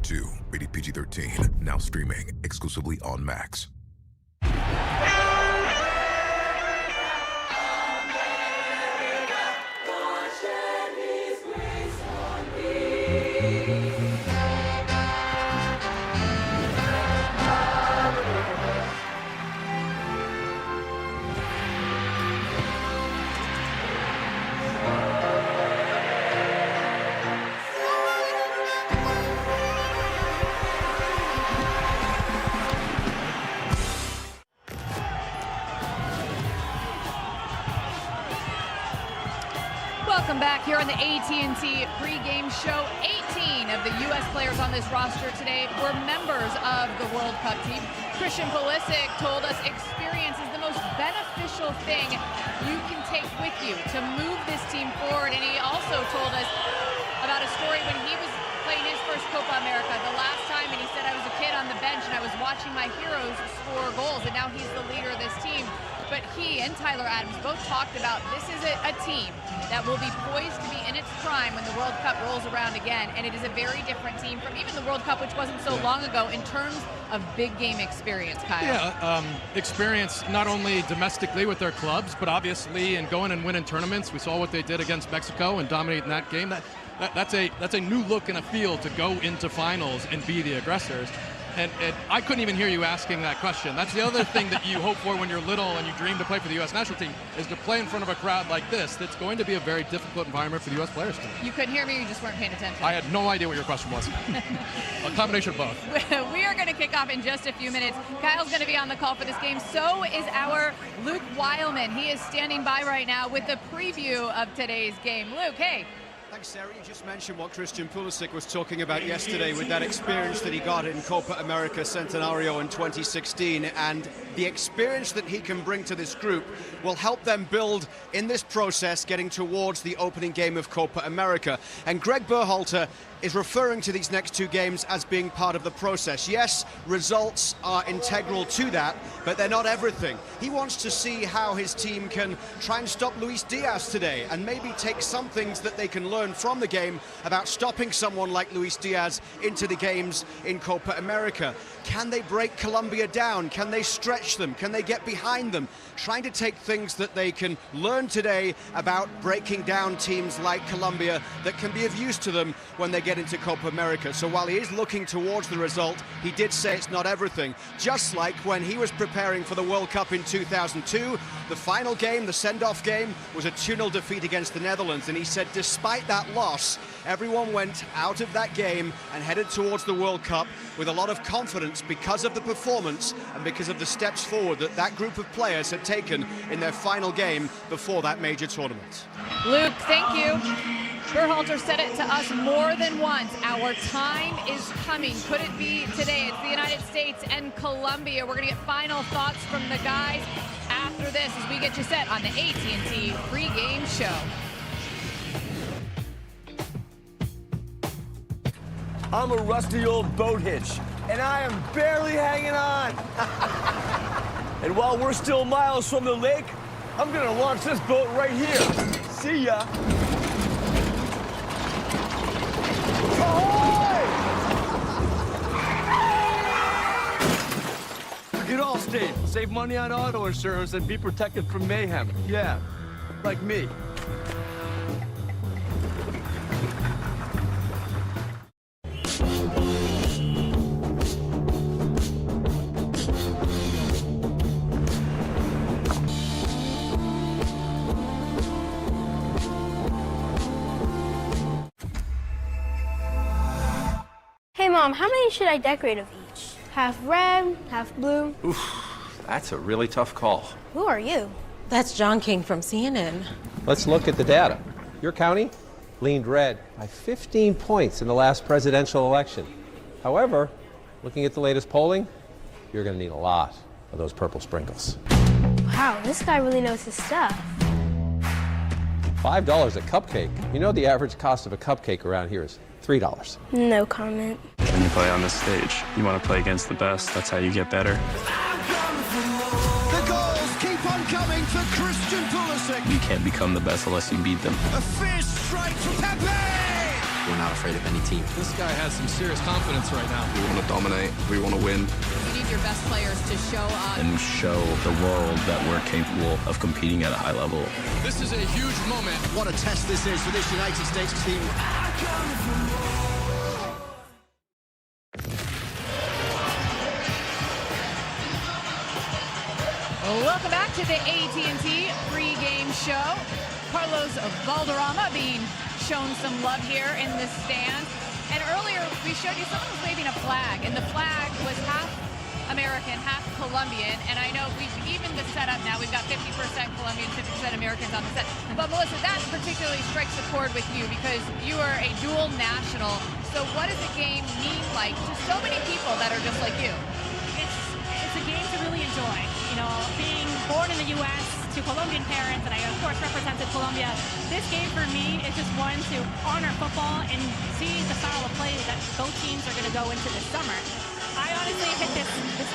2, rated PG-13, now streaming exclusively on Max. Welcome back here on the AT&T pregame show. 18 of the U.S. players on this roster today were members of the World Cup team. Christian Pulisic told us experience is the most beneficial thing you can take with you to move this team forward. And he also told us about a story when he was playing his first Copa America the last time, and he said, I was a kid on the bench and I was watching my heroes score goals, and now he's the leader of this team. But he and Tyler Adams both talked about this is a team that will be poised to be in its prime when the World Cup rolls around again, and it is a very different team from even the World Cup, which wasn't so long ago, in terms of big game experience, Kyle. Yeah, experience not only domestically with their clubs, but obviously in going and winning tournaments. We saw what they did against Mexico and dominating that game. That's a new look and a feel to go into finals and be the aggressors. And I couldn't even hear you asking that question. That's the other thing that you hope for when you're little and you dream to play for the U.S. national team, is to play in front of a crowd like this. That's going to be a very difficult environment for the U.S. players tonight. You couldn't hear me, you just weren't paying attention. I had no idea what your question was. A combination of both. We are going to kick off in just a few minutes. Kyle's going to be on the call for this game. So is our Luke Weilman. He is standing by right now with a preview of today's game. Luke, hey. Thanks, Sarah. You just mentioned what Christian Pulisic was talking about yesterday with that experience that he got in Copa America Centenario in 2016, and the experience that he can bring to this group will help them build in this process getting towards the opening game of Copa America. And Greg Berhalter is referring to these next two games as being part of the process. Yes, results are integral to that, but they're not everything. He wants to see how his team can try and stop Luis Diaz today, and maybe take some things that they can learn from the game about stopping someone like Luis Diaz into the games in Copa America. Can they break Colombia down? Can they stretch them? Can they get behind them? Trying to take things that they can learn today about breaking down teams like Colombia that can be of use to them when they get into Copa America. So while he is looking towards the result, he did say it's not everything. Just like when he was preparing for the World Cup in 2002, the final game, the send-off game, was a 2-0 defeat against the Netherlands. And he said despite that loss, everyone went out of that game and headed towards the World Cup with a lot of confidence because of the performance and because of the steps forward that that group of players had taken in their final game before that major tournament. Luke, thank you. Berhalter said it to us more than once. Our time is coming. Could it be today? It's the United States and Colombia. We're going to get final thoughts from the guys after this as we get you set on the AT&T pregame show. I'm a rusty old boat hitch, and I am barely hanging on. And while we're still miles from the lake, I'm gonna launch this boat right here. See ya. Ahoy! Get Allstate, save money on auto insurance and be protected from mayhem. Yeah, like me. Hey Mom, how many should I decorate of each? Half red, half blue? Oof, that's a really tough call. Who are you? That's John King from CNN. Let's look at the data. Your county leaned red by 15 points in the last presidential election. However, looking at the latest polling, you're going to need a lot of those purple sprinkles. Wow, this guy really knows his stuff. $5 a cupcake. You know the average cost of a cupcake around here is $3. No comment. When you play on this stage, you want to play against the best. That's how you get better. The goals keep on coming for Christian Pulisic. You can't become the best unless you beat them. A fierce strike from Pepe! not afraid of any team. This guy has some serious confidence right now. We want to dominate. We want to win. You need your best players to show up. And show the world that we're capable of competing at a high level. This is a huge moment. What a test this is for this United States team. Welcome back to the AT&T pregame show. Carlos Valderrama being shown some love here in the stand. And earlier we showed you someone was waving a flag, and the flag was half American, half Colombian. And I know we've evened the setup now. We've got 50% Colombian, 50% Americans on the set. But Melissa, that particularly strikes a chord with you because you are a dual national. So what does the game mean like to so many people that are just like you? It's a game to really enjoy. You know, being born in the U.S. to Colombian parents, and I of course represented Colombia. This game for me is just one to honor football and see the style of play that both teams are going to go into this summer. I honestly hit this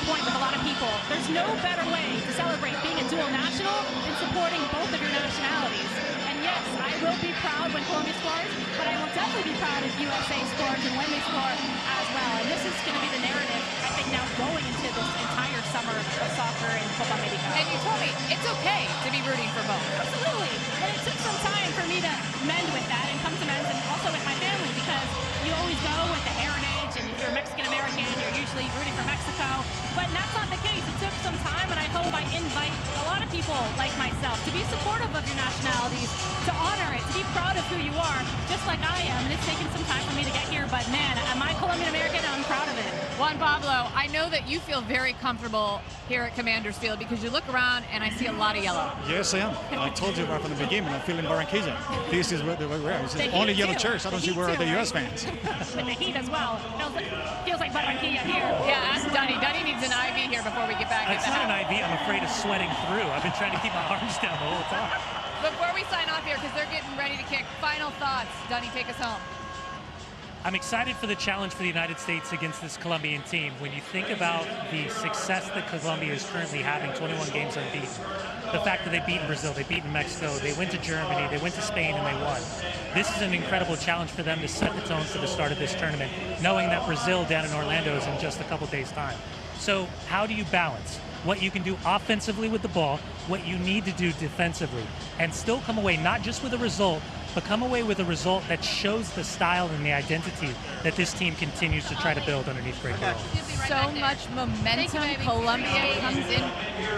point with a lot of people. There's no better way to celebrate being a dual national than supporting both of your nationalities. And yes, I will be proud when Colombia scores, but I will definitely be proud if USA scores and when they score as well. And this is going to be the narrative, I think, now going into this entire summer of soccer and Copa America. And you told me it's okay to be rooting for both. Absolutely. And it took some time for me to mend with that and come to men's, and also with my family, because you always go with the heritage, and if you're Mexican-American, you're usually rooting for Mexico. But that's not the case. It took some time, and I hope I invite a lot of people like myself to be supportive of your nationalities, to honor it, to be proud of who you are, just like I am. And it's taken some time for me to get here, but man, am I Colombian-American? I'm proud of it. Juan Pablo, I know that you feel very comfortable here at Commander's Field because you look around and I see a lot of yellow. Yes, I am. I told you right from the beginning, I'm feeling Barranquilla. This is where we're at. It's the only yellow church. I don't see where are the U.S. fans. With the heat as well. Feels like Barranquilla here. Yeah, ask Dunny. Dunny needs an IV here before we get back. It's not an IV. I'm afraid of sweating through. I've been trying to keep my arms down the whole time. Before we sign off here, because they're getting ready to kick, final thoughts. Dunny, take us home. I'm excited for the challenge for the United States against this Colombian team. When you think about the success that Colombia is currently having, 21 games unbeaten, the fact that they've beaten Brazil, they've beaten Mexico, they went to Germany, they went to Spain, and they won. This is an incredible challenge for them to set the tone for the start of this tournament, knowing that Brazil down in Orlando is in just a couple days' time. So how do you balance what you can do offensively with the ball, what you need to do defensively, and still come away not just with a result, but come away with a result that shows the style and the identity that this team continues to try to build underneath Greg Burrell. So much momentum Colombia comes in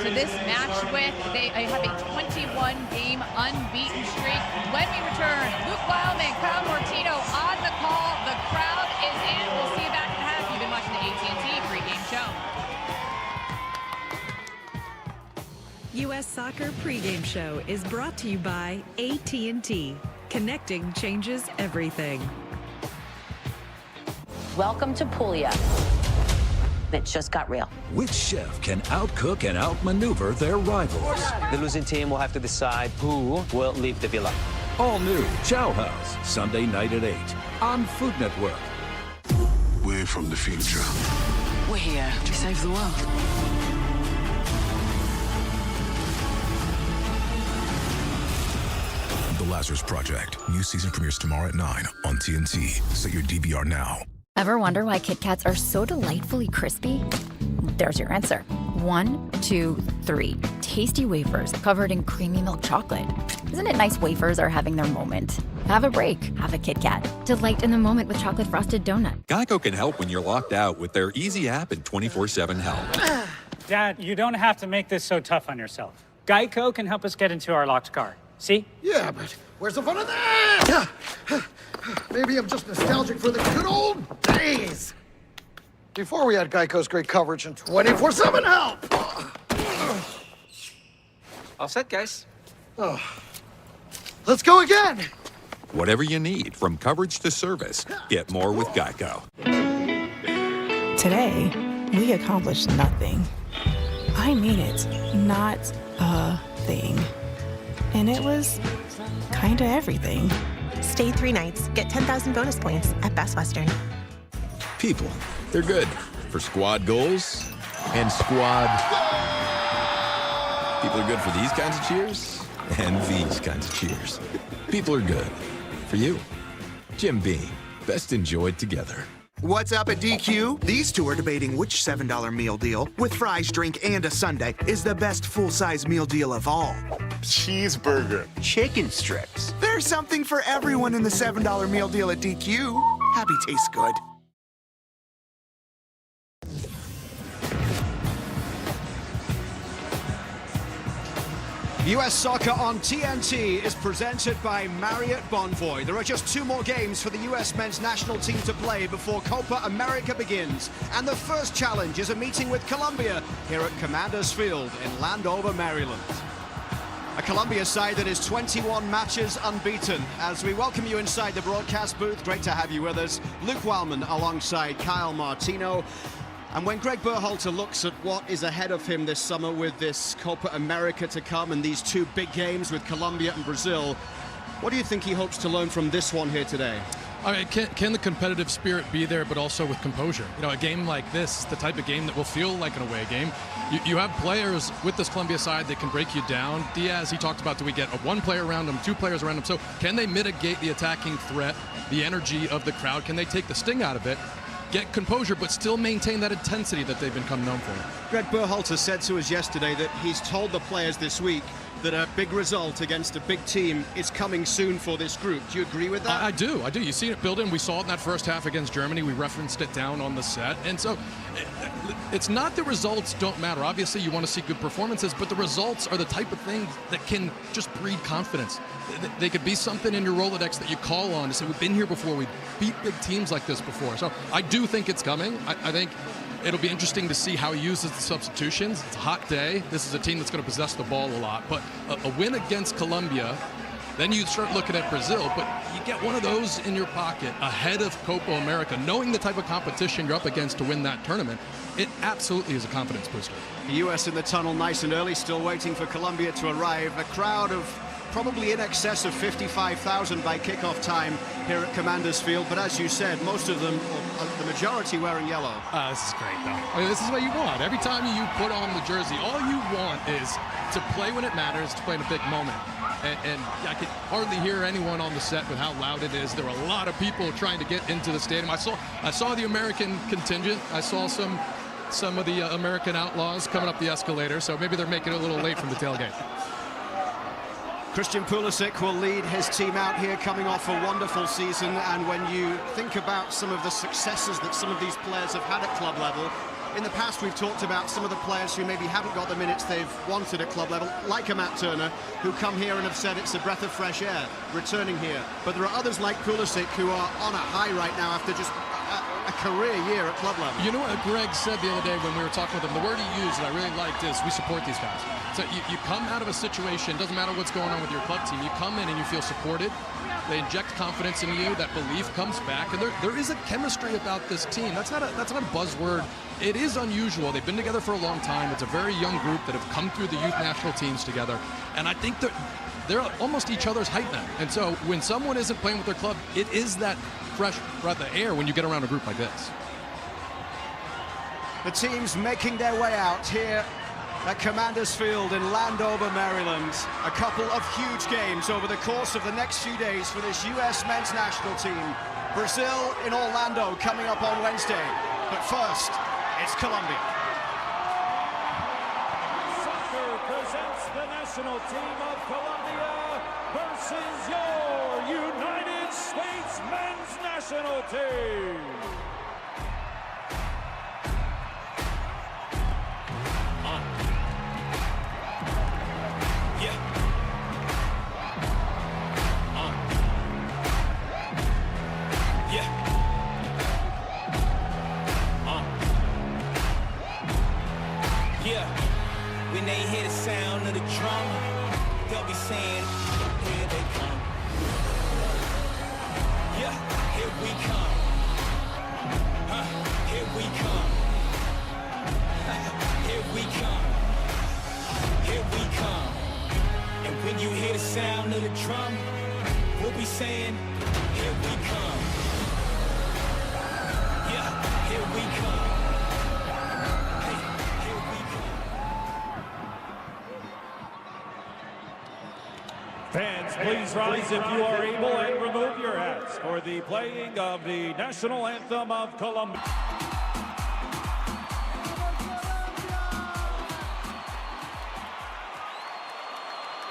to this match with. They have a 21-game unbeaten streak. When we return, Luke Wildman, Kyle Mortino on the call. The crowd is in. We'll see you back at the half. You've been watching the AT&T pregame show. U.S. Soccer pregame show is brought to you by AT&T. Connecting changes everything. Welcome to Puglia. It just got real. Which chef can outcook and outmaneuver their rivals? The losing team will have to decide who will leave the villa. All new Chow House, Sunday night at 8 on Food Network. We're from the future. We're here to save the world. The Lazarus Project. New season premieres tomorrow at 9 on TNT. Set your DVR now. Ever wonder why Kit Kats are so delightfully crispy? There's your answer. 1, 2, 3. Tasty wafers covered in creamy milk chocolate. Isn't it nice wafers are having their moment? Have a break. Have a Kit Kat. Delight in the moment with chocolate frosted donut. Geico can help when you're locked out with their easy app and 24/7 help. Dad, you don't have to make this so tough on yourself. Geico can help us get into our locked car. See? Yeah, but where's the fun of that? Maybe I'm just nostalgic for the good old days. Before we had Geico's great coverage and 24/7 help. All set, guys. Oh. Let's go again. Whatever you need, from coverage to service, get more with Geico. Today, we accomplished nothing. I mean it, not a thing. And it was kind of everything. Stay 3 nights, get 10,000 bonus points at Best Western. People, they're good for squad goals and squad. People are good for these kinds of cheers and these kinds of cheers. People are good for you. Jim Beam, best enjoyed together. What's up at DQ? These two are debating which $7 meal deal, with fries, drink, and a sundae, is the best full-size meal deal of all. Cheeseburger. Chicken strips. There's something for everyone in the $7 meal deal at DQ. Happy tastes good. US Soccer on TNT is presented by Marriott Bonvoy. There are just 2 more games for the US men's national team to play before Copa America begins. And the first challenge is a meeting with Colombia here at Commanders Field in Landover, Maryland. A Colombia side that is 21 matches unbeaten. As we welcome you inside the broadcast booth, great to have you with us. Luke Wellman alongside Kyle Martino. And when Greg Berhalter looks at what is ahead of him this summer with this Copa America to come and these 2 big games with Colombia and Brazil, what do you think he hopes to learn from this one here today? I mean, can the competitive spirit be there, but also with composure? You know, a game like this, the type of game that will feel like an away game. You have players with this Colombia side that can break you down. Diaz, he talked about, do we get 1 player around him, 2 players around him? So can they mitigate the attacking threat, the energy of the crowd? Can they take the sting out of it? Get composure, but still maintain that intensity that they've become known for. Greg Berhalter said to us yesterday that he's told the players this week that a big result against a big team is coming soon for this group. Do you agree with that? I do. You see it building. We saw it in that first half against Germany. We referenced it down on the set. And so it's not the results don't matter. Obviously, you want to see good performances, but the results are the type of thing that can just breed confidence. They could be something in your Rolodex that you call on to say, we've been here before. We've beat big teams like this before. So I do think it's coming. I think it'll be interesting to see how he uses the substitutions. It's a hot day. This is a team that's going to possess the ball a lot. But a win against Colombia, then you start looking at Brazil. But you get one of those in your pocket ahead of Copa America, knowing the type of competition you're up against to win that tournament. It absolutely is a confidence booster. The U.S. in the tunnel nice and early, still waiting for Colombia to arrive. A crowd of probably in excess of 55,000 by kickoff time here at Commanders Field. But as you said, most of them, or the majority, wearing yellow. This is great, though. I mean, this is what you want. Every time you put on the jersey, all you want is to play when it matters, to play in a big moment. And I could hardly hear anyone on the set with how loud it is. There were a lot of people trying to get into the stadium. I saw the American contingent. I saw some of the American outlaws coming up the escalator, so maybe they're making it a little late from the tailgate. Christian Pulisic will lead his team out here, coming off a wonderful season. And when you think about some of the successes that some of these players have had at club level, in the past we've talked about some of the players who maybe haven't got the minutes they've wanted at club level, like a Matt Turner, who come here and have said it's a breath of fresh air returning here. But there are others like Pulisic who are on a high right now after just a career year at club level. You know what Greg said the other day when we were talking with him? The word he used that I really liked is, we support these guys. So you come out of a situation, doesn't matter what's going on with your club team, you come in and you feel supported. They inject confidence in you, that belief comes back, and there is a chemistry about this team. That's not a buzzword. It is unusual. They've been together for a long time. It's a very young group that have come through the youth national teams together, and I think they're almost each other's height now. And so when someone isn't playing with their club, it is that fresh breath of air when you get around a group like this. The teams making their way out here at Commanders Field in Landover, Maryland. A couple of huge games over the course of the next few days for this U.S. men's national team. Brazil in Orlando coming up on Wednesday. But first, it's Colombia. Soccer presents the national team of Colombia versus your United States men's national team. When they hear the sound of the drum, they'll be saying, here they come. Yeah, here we come. Here we come. Here we come. Here we come. And when you hear the sound of the drum, we'll be saying, here we come. Yeah, here we come. Fans please rise if you are able and remove your hats for the playing of the national anthem of Colombia.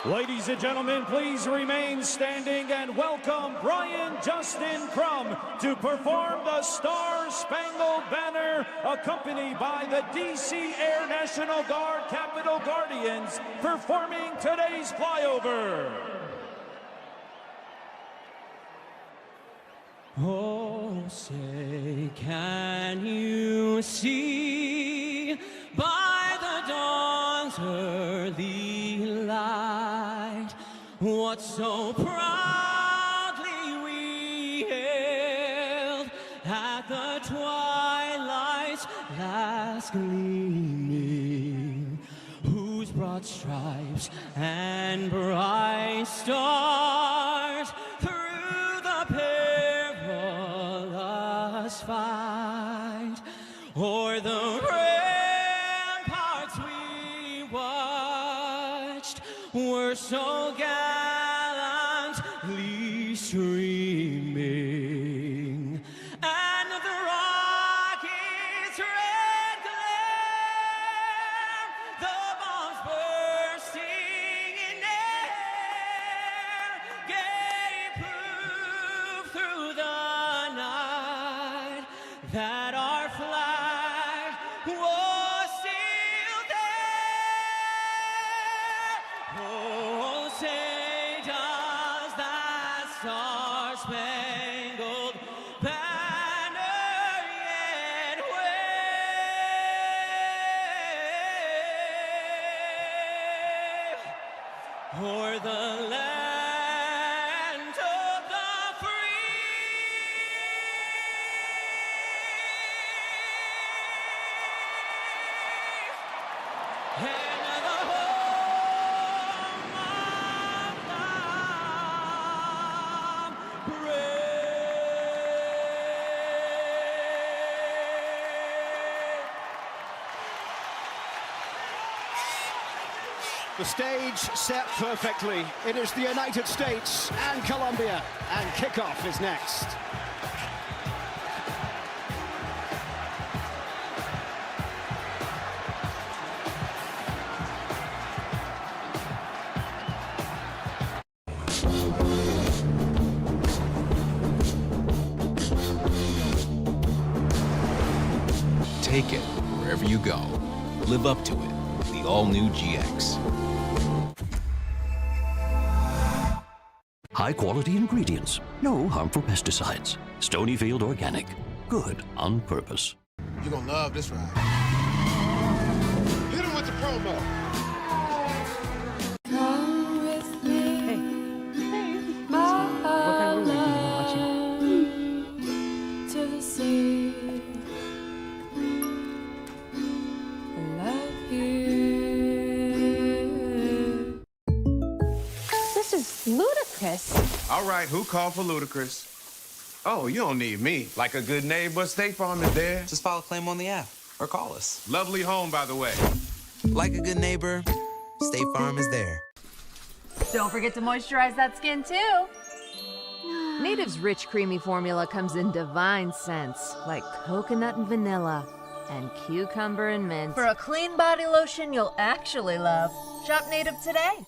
Ladies and gentlemen, please remain standing and welcome Brian Justin Crum to perform the Star-Spangled Banner, accompanied by the D.C. Air National Guard Capitol Guardians, performing today's flyover. Oh, say, can you see by the dawn's early light what so proudly we hailed at the twilight's last gleaming, whose broad stripes and bright stars through the perilous fight o'er the ramparts we watched were so gallantly streaming, and the rocket's red glare, the bombs bursting in air, gave proof through the night that our flag was still there. Oh, say does that star-spangled banner yet wave o'er the land of the free? And the home of the The stage set perfectly. It is the United States and Colombia, and kickoff is next. Take it wherever you go. Live up to it. The all-new GX. High-quality ingredients. No harmful pesticides. Stonyfield Organic. Good on purpose. You're gonna love this ride. Hit him with the promo. Come with me. What kind of movie are you watching? To the sea. I love you. This is ludicrous. All right, who called for ludicrous? Oh, you don't need me. Like a good neighbor, State Farm is there. Just file a claim on the app or call us. Lovely home, by the way. Like a good neighbor, State Farm is there. Don't forget to moisturize that skin, too. Native's rich, creamy formula comes in divine scents, like coconut and vanilla, and cucumber and mint. For a clean body lotion you'll actually love, shop Native today.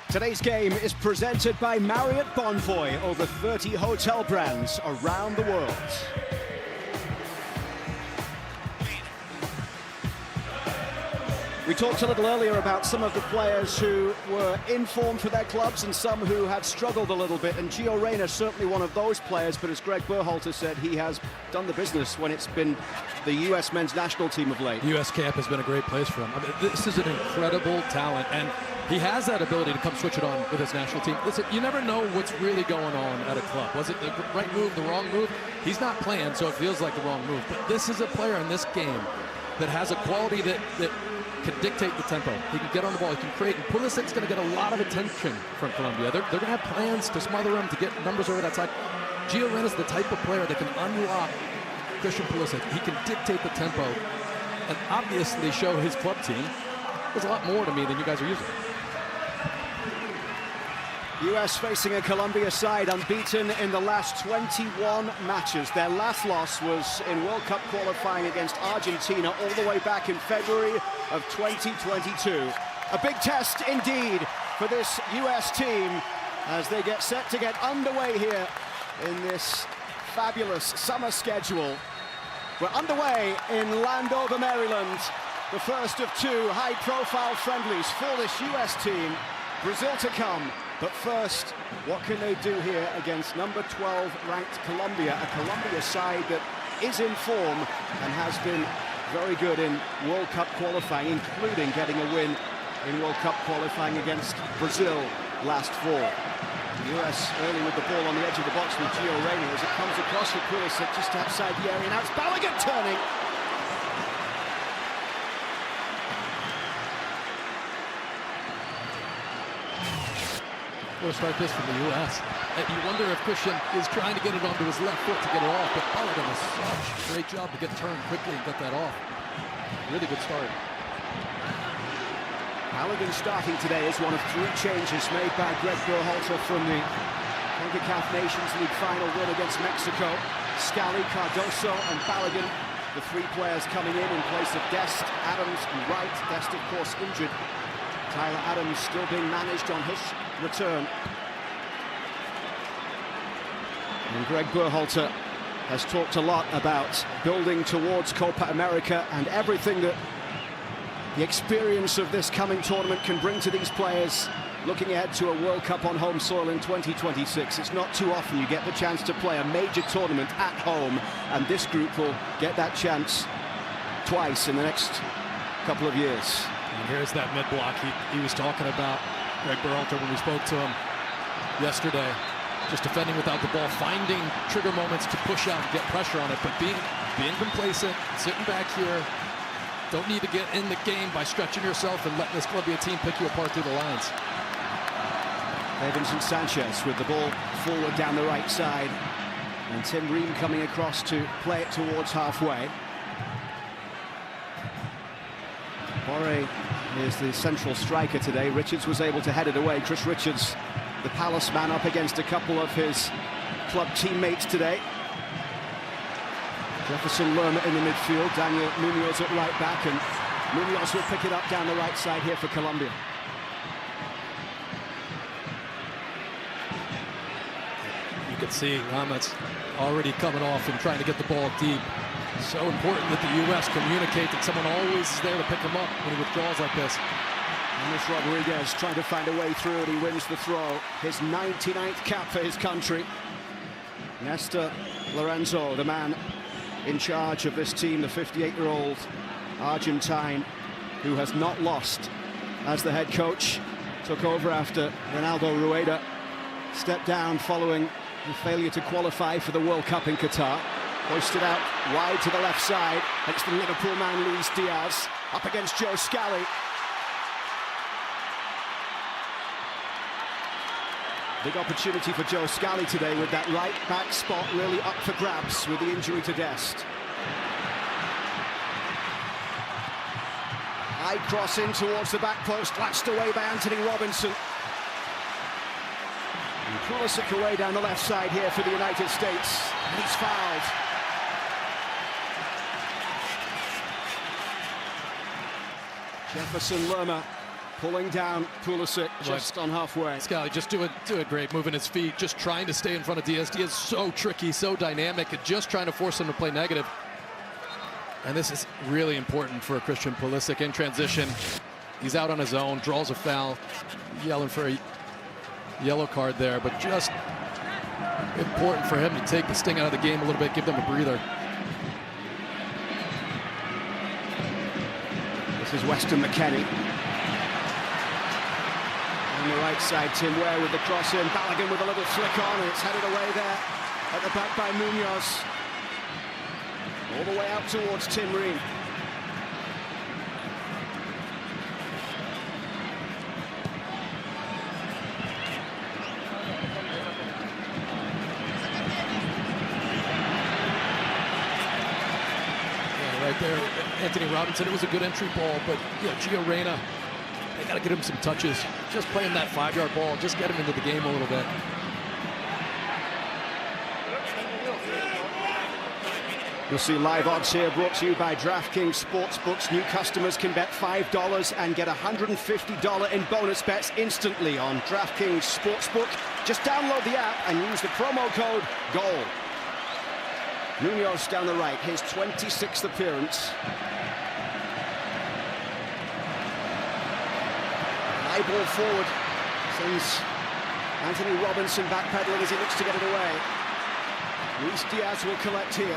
Today's game is presented by Marriott Bonvoy, over 30 hotel brands around the world. We talked a little earlier about some of the players who were in form for their clubs and some who had struggled a little bit, and Gio Reyna certainly one of those players, but as Greg Berhalter said, he has done the business when it's been the U.S. men's national team of late. U.S. camp has been a great place for him. I mean, this is an incredible talent, and he has that ability to come switch it on with his national team. Listen, you never know what's really going on at a club. Was it the right move, the wrong move? He's not playing, so it feels like the wrong move. But this is a player in this game that has a quality that can dictate the tempo. He can get on the ball, he can create, and Pulisic's going to get a lot of attention from Colombia. They're going to have plans to smother him, to get numbers over that side. Gio Reyna's the type of player that can unlock Christian Pulisic. He can dictate the tempo and obviously show his club team there's a lot more to me than you guys are using. US facing a Colombia side unbeaten in the last 21 matches. Their last loss was in World Cup qualifying against Argentina all the way back in February of 2022. A big test indeed for this US team as they get set to get underway here in this fabulous summer schedule. We're underway in Landover, Maryland. The first of two high-profile friendlies for this US team. Brazil to come. But first, what can they do here against number 12 ranked Colombia, a Colombia side that is in form and has been very good in World Cup qualifying, including getting a win in World Cup qualifying against Brazil last fall. The US early with the ball on the edge of the box with Gio Reyna as it comes across for Pulisic just outside the area. Now it's Balogun turning. We'll start this from the U.S. You wonder if Christian is trying to get it onto his left foot to get it off, but Balogun does such a great job to get turned quickly and get that off. Really good start. Balogun starting today is one of three changes made by Greg Berhalter from the CONCACAF Nations League final win against Mexico. Scally, Cardoso and Balogun, the three players coming in place of Dest, Adams and Wright. Dest, of course, injured. Tyler Adams still being managed on his return. And Greg Berhalter has talked a lot about building towards Copa America and everything that the experience of this coming tournament can bring to these players looking ahead to a World Cup on home soil in 2026. It's not too often you get the chance to play a major tournament at home, and this group will get that chance twice in the next couple of years. And here's that mid-block he was talking about, Greg Berhalter, when we spoke to him yesterday. Just defending without the ball, finding trigger moments to push out and get pressure on it, but being complacent, sitting back here. Don't need to get in the game by stretching yourself and letting this Colombia team pick you apart through the lines. Davinson Sanchez with the ball forward down the right side. And Tim Ream coming across to play it towards halfway. Borre is the central striker today. Richards was able to head it away. Chris Richards, the Palace man, up against a couple of his club teammates today. Jefferson Lerma in the midfield, Daniel Munoz at right back, and Munoz will pick it up down the right side here for Colombia. You can see Lamet's already coming off and trying to get the ball deep. So important that the U.S. communicate that someone always is there to pick him up when he withdraws like this. Luis Rodriguez trying to find a way through, and he wins the throw. His 99th cap for his country. Nestor Lorenzo, the man in charge of this team, the 58-year-old Argentine who has not lost as the head coach. Took over after Ronaldo Rueda stepped down following the failure to qualify for the World Cup in Qatar. Hoisted out wide to the left side. It's the Liverpool man, Luis Diaz, up against Joe Scally. Big opportunity for Joe Scally today with that right back spot really up for grabs with the injury to Dest. High cross in towards the back post, latched away by Anthony Robinson. And Pulisic away down the left side here for the United States, and he's fouled. Jefferson Lerma pulling down Pulisic just on halfway. Scally just doing great, moving his feet, just trying to stay in front of Diaz. Diaz is so tricky, so dynamic, and just trying to force him to play negative. And this is really important for Christian Pulisic in transition. He's out on his own, draws a foul, yelling for a yellow card there, but just important for him to take the sting out of the game a little bit, give them a breather. This is Weston McKennie. On the right side, Tim Ware with the cross in. Balogun with a little flick on, and it's headed away there at the back by Munoz. All the way out towards Tim Ream. Right there Anthony Robinson. It was a good entry ball, but Gio Reyna, they got to get him some touches. Just playing that 5-yard ball, just get him into the game a little bit. You'll see live odds here brought to you by DraftKings Sportsbooks. New customers can bet $5 and get $150 in bonus bets instantly on DraftKings Sportsbook. Just download the app and use the promo code GOAL. Munoz down the right, his 26th appearance. High ball forward, sends Anthony Robinson backpedaling as he looks to get it away. Luis Diaz will collect here.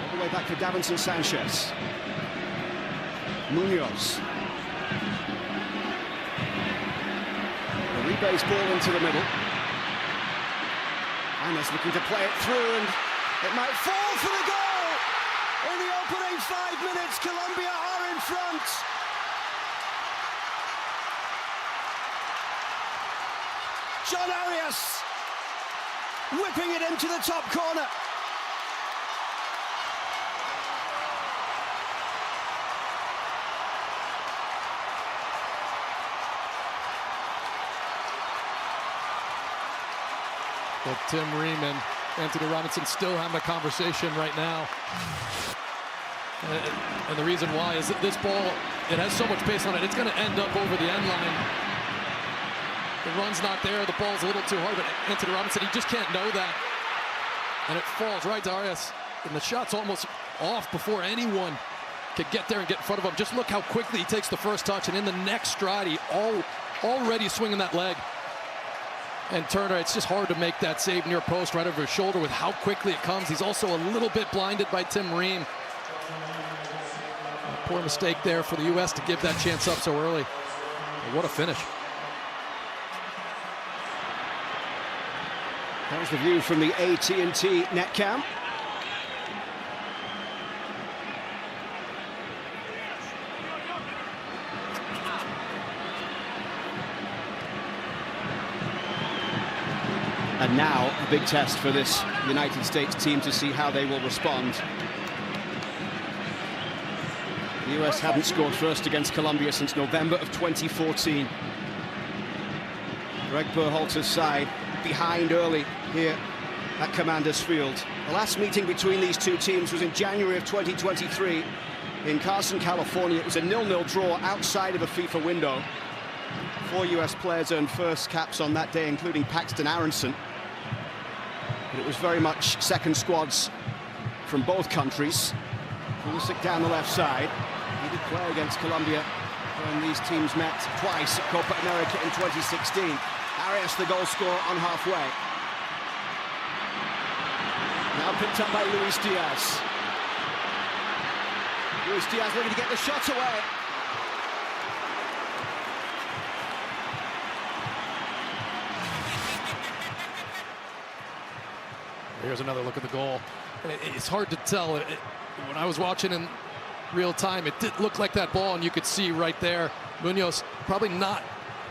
All the way back for Davinson Sanchez. Munoz. Uribe's ball into the middle. Anna's looking to play it through, and it might fall for the goal! In the opening 5 minutes, Colombia are in front! John Arias whipping it into the top corner. But Tim Ream and Anthony Robinson still having a conversation right now. And the reason why is that this ball, it has so much pace on it, it's going to end up over the end line. The run's not there, the ball's a little too hard, but Anthony Robinson, he just can't know that. And it falls right to Arias, and the shot's almost off before anyone could get there and get in front of him. Just look how quickly he takes the first touch, and in the next stride, he already swinging that leg. And Turner, it's just hard to make that save near post right over his shoulder with how quickly it comes. He's also a little bit blinded by Tim Ream. A poor mistake there for the U.S. to give that chance up so early. But what a finish. That was the view from the AT&T net cam. And now, a big test for this United States team to see how they will respond. The US haven't scored first against Colombia since November of 2014. Greg Berhalter's side behind early here at Commander's Field. The last meeting between these two teams was in January of 2023 in Carson, California. It was a 0-0 draw outside of the FIFA window. 4 US players earned first caps on that day, including Paxton Aronson. But it was very much second squads from both countries. Pulisic down the left side. He did play against Colombia when these teams met twice at Copa America in 2016. Arias, the goal scorer, on halfway. Now picked up by Luis Diaz. Luis Diaz looking to get the shot away. Here's another look at the goal. It's hard to tell. When I was watching in real time, it did look like that ball, and you could see right there, Munoz probably not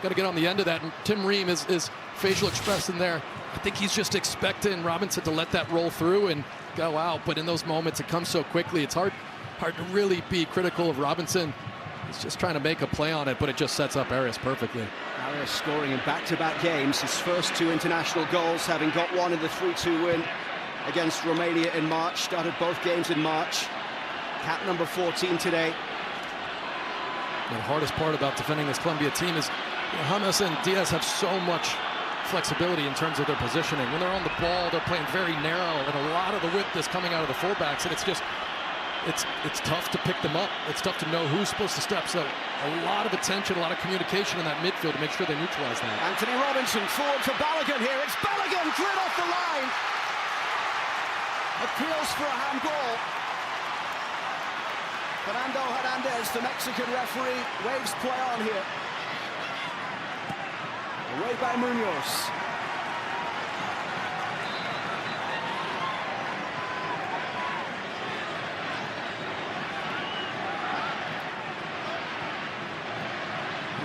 going to get on the end of that. And Tim Ream, his facial expression there, I think he's just expecting Robinson to let that roll through and go out. But in those moments, it comes so quickly. It's hard to really be critical of Robinson. He's just trying to make a play on it, but it just sets up Arias perfectly. Arias scoring in back-to-back games, his first 2 international goals, having got one in the 3-2 win against Romania in March. Started both games in March. Cap number 14 today. The hardest part about defending this Colombia team is James and Diaz have so much flexibility in terms of their positioning. When they're on the ball, they're playing very narrow, and a lot of the width is coming out of the fullbacks, and it's tough to pick them up. It's tough to know who's supposed to step. So a lot of attention, a lot of communication in that midfield to make sure they neutralize that. Anthony Robinson forward for Balogun here. It's Balogun cleared off the line. Appeals for a handball. Fernando Hernandez, the Mexican referee, waves play on here. Away by Munoz.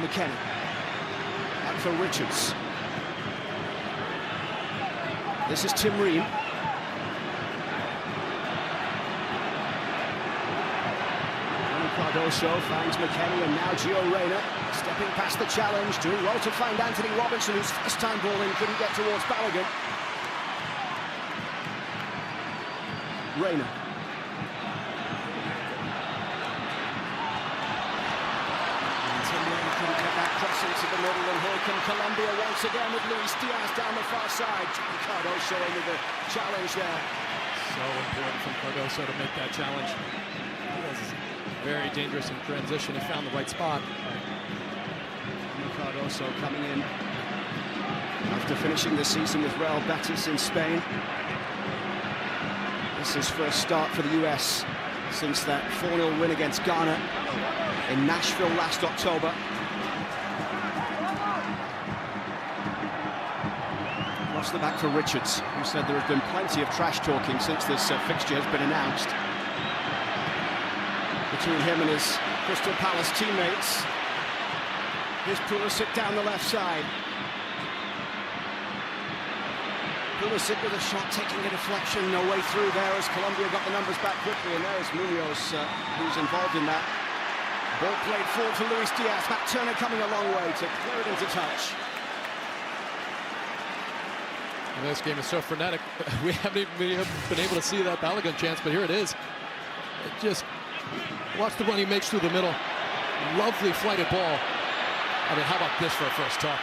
McKenna. Back for Richards. This is Tim Ream. Cardoso finds McKennie, and now Gio Reyna stepping past the challenge, doing well to find Anthony Robinson, whose first time ball in couldn't get towards Balogun. Reyna. Couldn't get that cross into the middle, and here come Colombia once again with Luis Diaz down the far side. Cardoso in with the challenge there. So important from Cardoso to make that challenge. He was very dangerous in transition. He found the right spot. Cardoso coming in after finishing the season with Real Betis in Spain. This is his first start for the US since that 4-0 win against Ghana in Nashville last October. Across the back for Richards, who said there has been plenty of trash talking since this fixture has been announced between him and his Crystal Palace teammates. Here's Pulisic down the left side. Pulisic with a shot, taking a deflection, no way through there as Colombia got the numbers back quickly, and there's Munoz who's involved in that. Ball played forward to Luis Diaz. Matt Turner coming a long way to clear it into touch. And this game is so frenetic. We haven't even been able to see that Balogun chance, but here it is. Just watch the run he makes through the middle. Lovely flighted ball. I mean, how about this for a first touch?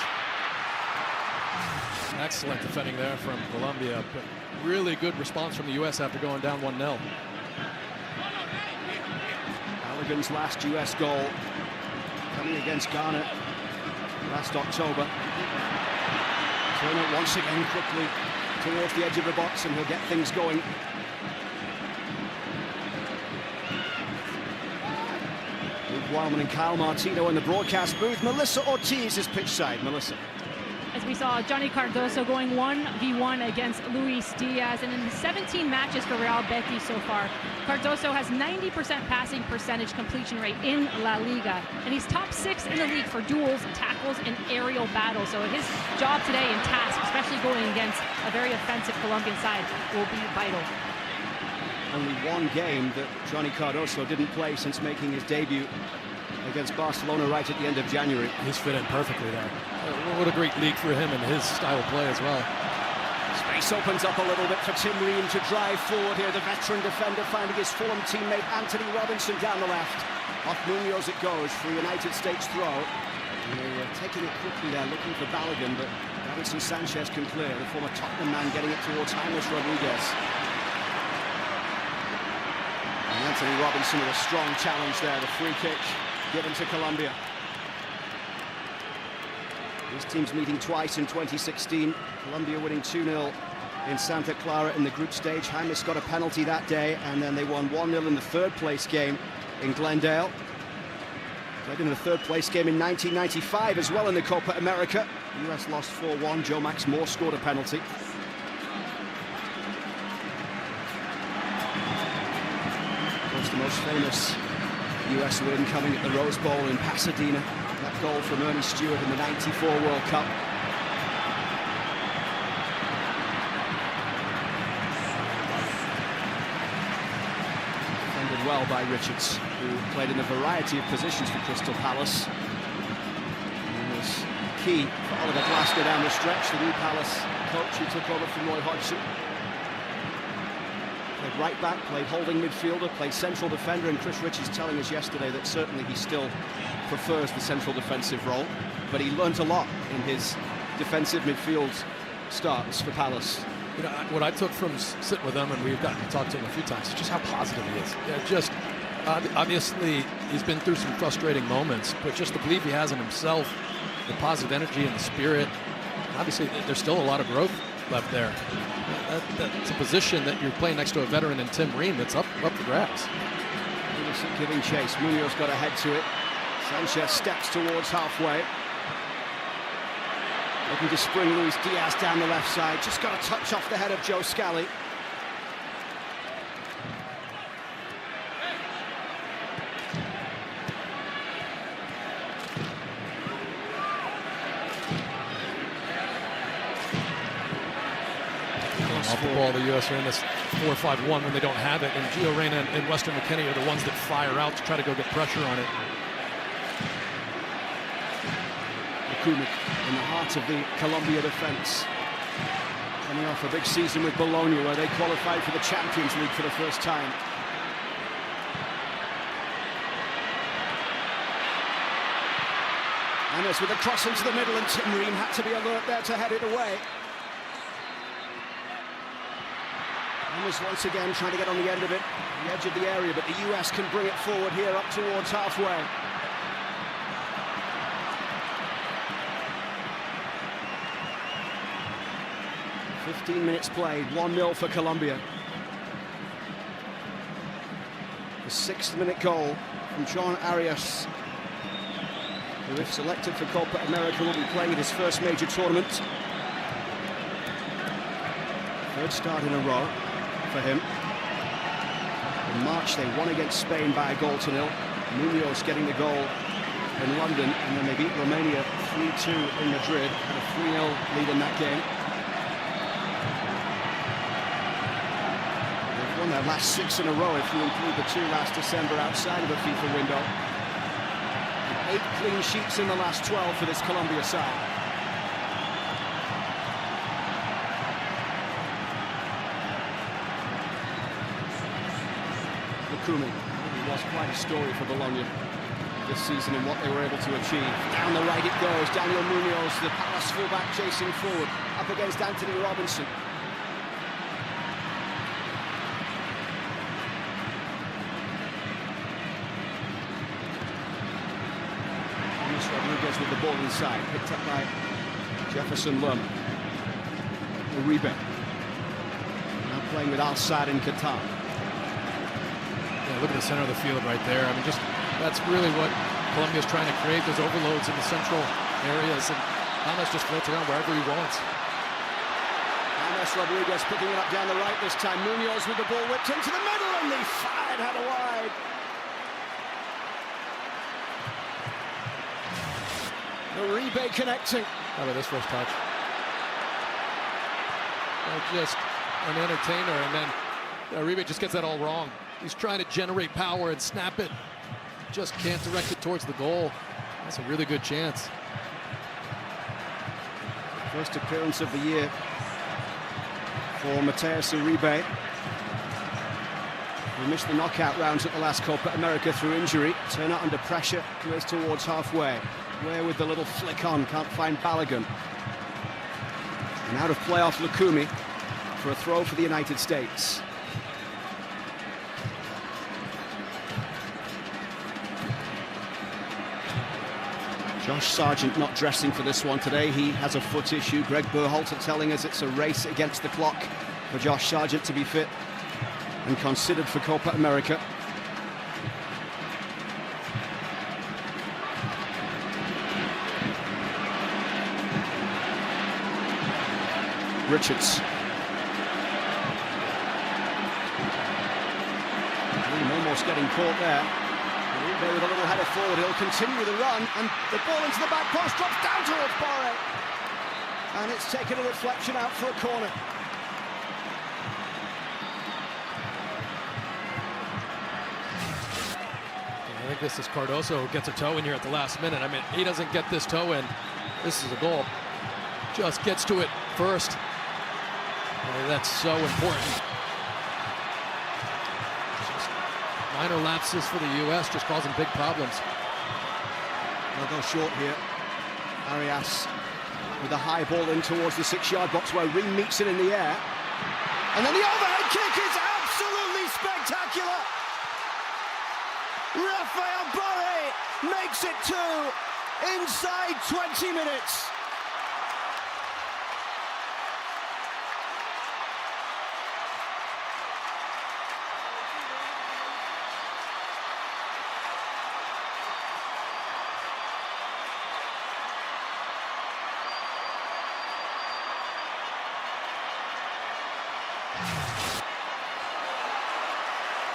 Excellent defending there from Colombia, but really good response from the U.S. after going down 1-0. Balogun's last U.S. goal coming against Ghana last October. Turner once again quickly towards the edge of the box, and he'll get things going. Luke Wildman and Kyle Martino in the broadcast booth. Melissa Ortiz is pitch side. Melissa. As we saw Johnny Cardoso going 1v1 against Luis Diaz, and in the 17 matches for Real Betis so far, Cardoso has 90% passing percentage completion rate in La Liga, and he's top 6 in the league for duels, tackles, and aerial battles. So his job today and task, especially going against a very offensive Colombian side, will be vital. Only one game that Johnny Cardoso didn't play since making his debut against Barcelona right at the end of January. He's fit in perfectly there. What a great league for him and his style of play as well. Space opens up a little bit for Tim Ream to drive forward here. The veteran defender finding his Fulham teammate Anthony Robinson down the left. Off Munoz it goes for a United States throw. They're taking it quickly there, looking for Balogun, but Davinson Sanchez can clear. The former Tottenham man getting it towards James Rodriguez. And Anthony Robinson with a strong challenge there. The free kick given to Colombia. These teams meeting twice in 2016. Colombia winning 2-0 in Santa Clara in the group stage. James got a penalty that day, and then they won 1-0 in the third place game in Glendale. Played in the third place game in 1995 as well in the Copa America. The US lost 4-1. Joe Max Moore scored a penalty. Of course, the most famous US win coming at the Rose Bowl in Pasadena. That goal from Ernie Stewart in the '94 World Cup. Defended well by Richards, who played in a variety of positions for Crystal Palace. He was key for Oliver Glasgow down the stretch, the new Palace coach who took over from Roy Hodgson. Played right back, played holding midfielder, played central defender, and Chris Richards telling us yesterday that certainly he still prefers the central defensive role, but he learnt a lot in his defensive midfield starts for Palace. You know, what I took from sitting with him, and we've gotten to talk to him a few times, is just how positive he is. Yeah, just obviously he's been through some frustrating moments, but just the belief he has in himself, the positive energy and the spirit. Obviously, there's still a lot of growth left there. That's a position that you're playing next to a veteran in Tim Ream that's up for grabs. Giving chase. Munoz got ahead to it. Sanchez steps towards halfway. Looking to spring Luis Diaz down the left side. Just got a touch off the head of Joe Scally. off the ball. The U.S. are in this 4-5-1 when they don't have it, and Gio Reyna and Weston McKennie are the ones that fire out to try to go get pressure on it. Lukumi in the heart of the Colombia defense. Coming off a big season with Bologna, where they qualified for the Champions League for the first time. Ames with a cross into the middle, and Tim Ream had to be alert there to head it away. Ames once again trying to get on the end of it, the edge of the area, but the US can bring it forward here up towards halfway. "15 minutes played, 1-0 for Colombia. The 6th-minute goal from John Arias, who, if selected for Copa America, will be playing in his first major tournament. 3rd start in a row for him. In March, they won against Spain by 1-0. Munoz getting the goal in London, and then they beat Romania 3-2 in Madrid, had a 3-0 lead in that game. They've won their last 6 in a row, if you include the 2 last December outside of the FIFA window. 8 clean sheets in the last 12 for this Colombia side. Lukumi, it was quite a story for Bologna this season in what they were able to achieve. Down the right it goes, Daniel Munoz, the Palace fullback, chasing forward, up against Anthony Robinson. Rodriguez with the ball inside, picked up by Jefferson Lum. Uribe. Now playing with Al-Sad in Qatar. Yeah, look at the center of the field right there. I mean, just that's really what Colombia's trying to create, those overloads in the central areas, and James just floats around wherever he wants. James Rodriguez picking it up down the right this time. Munoz with the ball whipped into the middle, and they fired out wide. Uribe connecting. How about this first touch? Just an entertainer, and then Uribe just gets that all wrong. He's trying to generate power and snap it. Just can't direct it towards the goal. That's a really good chance. First appearance of the year for Mateus Uribe. He missed the knockout rounds at the last Copa America through injury. Turn out under pressure, clears towards halfway. Where with the little flick on, can't find Balogun. And out of play off Lukumi for a throw for the United States. Josh Sargent not dressing for this one today. He has a foot issue. Greg Berhalter telling us it's a race against the clock for Josh Sargent to be fit and considered for Copa America. Richards. Almost getting caught there. Uribe with a little header forward. He'll continue the run, and the ball into the back post drops down towards Borre. And it's taken a deflection out for a corner. I think this is Cardoso who gets a toe in here at the last minute. I mean, he doesn't get this toe in. This is a goal. Just gets to it first. That's so important. Just minor lapses for the U.S. just causing big problems. They'll go short here. Arias with a high ball in towards the 6-yard box where Ream meets it in the air. And then the overhead kick is absolutely spectacular. Rafael Borre makes it 2 inside 20 minutes.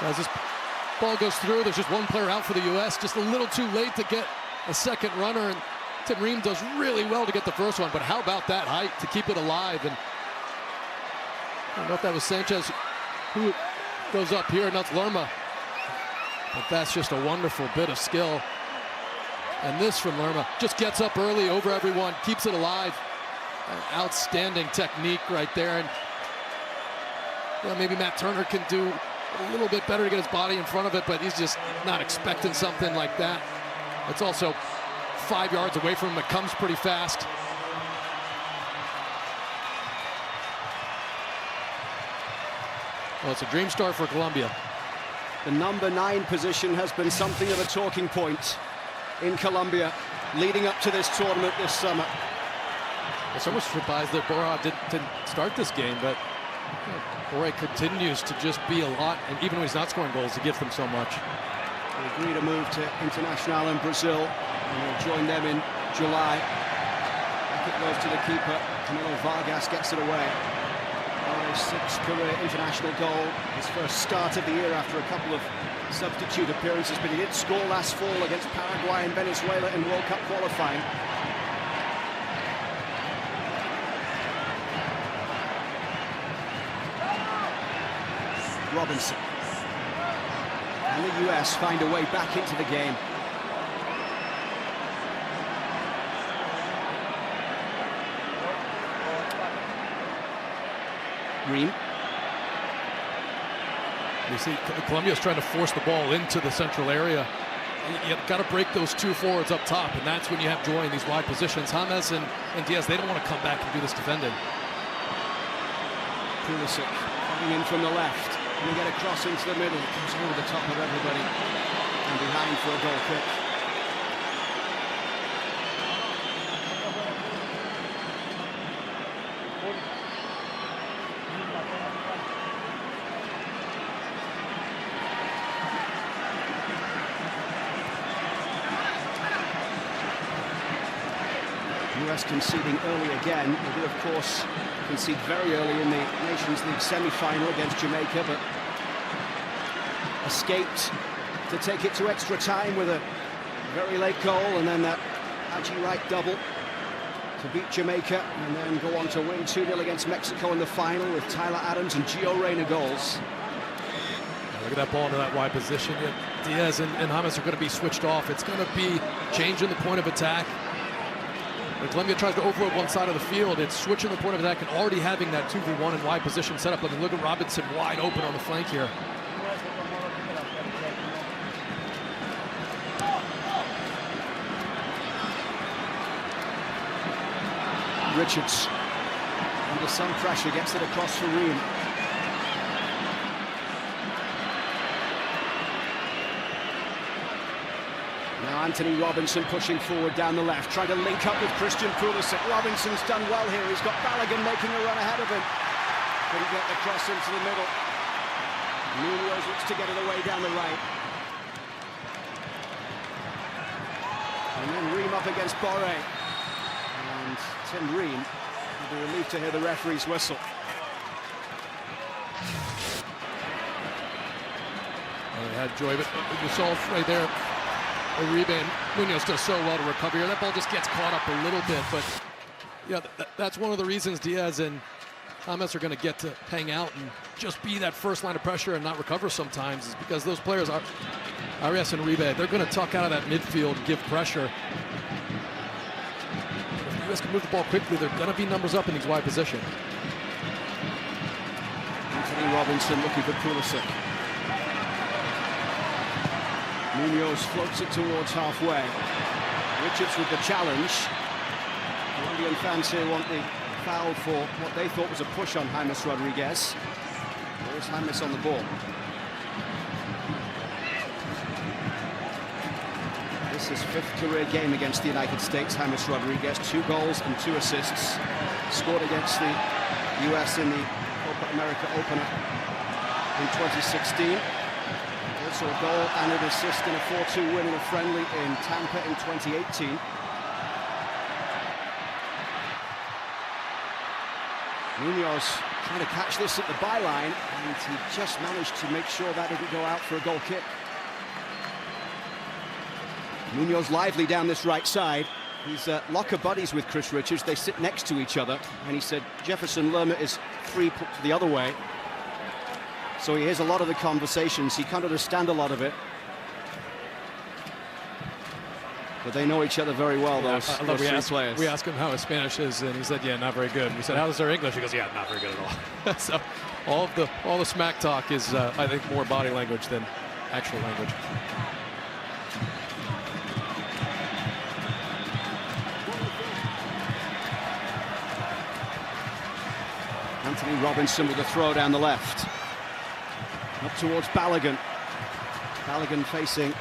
As this ball goes through, there's just one player out for the U.S. Just a little too late to get a second runner, and Tim Ream does really well to get the first one, but how about that height to keep it alive? And I don't know if that was Sanchez who goes up here, and that's Lerma. But that's just a wonderful bit of skill. And this from Lerma, just gets up early over everyone, keeps it alive. Outstanding technique right there. And maybe Matt Turner can do a little bit better to get his body in front of it, but he's just not expecting something like that. It's also 5 yards away from him. It comes pretty fast. Well, it's a dream start for Colombia. The number 9 position has been something of a talking point in Colombia leading up to this tournament this summer. I'm so much surprised that Borja didn't start this game, but Borja continues to just be a lot, and even when he's not scoring goals, he gives them so much. They agree to move to International in Brazil, and he'll join them in July. Back it goes to the keeper. Camilo Vargas gets it away. Borja's 6th career international goal, his first start of the year after a couple of substitute appearances, but he did score last fall against Paraguay and Venezuela in World Cup qualifying. Robinson. And the US find a way back into the game. Ream. You see, Colombia's trying to force the ball into the central area. You've got to break those 2 forwards up top, and that's when you have joy in these wide positions. James and Diaz, they don't want to come back and do this defending. Pulisic coming in from the left. And we get a cross into the middle. It comes over the top of everybody. And behind for a goal kick. US conceding early again. They did, of course, concede very early in the Nations League semi-final against Jamaica, but escaped to take it to extra time with a very late goal, and then that Haji Wright double to beat Jamaica, and then go on to win 2-0 against Mexico in the final with Tyler Adams and Gio Reyna goals. Look at that ball into that wide position. Diaz and James are going to be switched off. It's going to be changing the point of attack. When Colombia tries to overload one side of the field, it's switching the point of attack and already having that 2v1 in wide position set up. Look at Robinson wide open on the flank here. Richards, under some pressure, gets it across for Ream. Now Anthony Robinson pushing forward down the left, trying to link up with Christian Pulisic. Robinson's done well here. He's got Balogun making a run ahead of him. Couldn't get the cross into the middle. Munoz looks to get it away down the right. And then Ream up against Boré. And Tim Ream will be relieved to hear the referee's whistle. They had joy, but you saw right there, Uribe and Munoz does so well to recover here. That ball just gets caught up a little bit, but yeah, that's one of the reasons Diaz and James are going to get to hang out and just be that first line of pressure and not recover sometimes, is because those players, Arias and Uribe, they're going to tuck out of that midfield and give pressure. If the U.S. can move the ball quickly, they're going to be numbers up in these wide positions. Anthony Robinson looking for Pulisic. Munoz floats it towards halfway. Richards with the challenge. Colombian fans here want the foul for what they thought was a push on James Rodriguez. There's James on the ball. This is his 5th career game against the United States. James Rodriguez, 2 goals and 2 assists. Scored against the US in the Copa America opener in 2016. Also a goal and an assist in a 4-2 win in a friendly in Tampa in 2018. Munoz trying to catch this at the byline, and he just managed to make sure that didn't go out for a goal kick. Munoz lively down this right side. He's locker buddies with Chris Richards. They sit next to each other, and he said Jefferson Lerma is free the other way. So he hears a lot of the conversations. He can't understand a lot of it. But they know each other very well, those three players. We asked him how his Spanish is, and he said, yeah, not very good. And we said, how's their English? He goes, yeah, not very good at all. So all the smack talk is, I think, more body language than actual language. Anthony Robinson with a throw down the left. Up towards Balogun. Balogun facing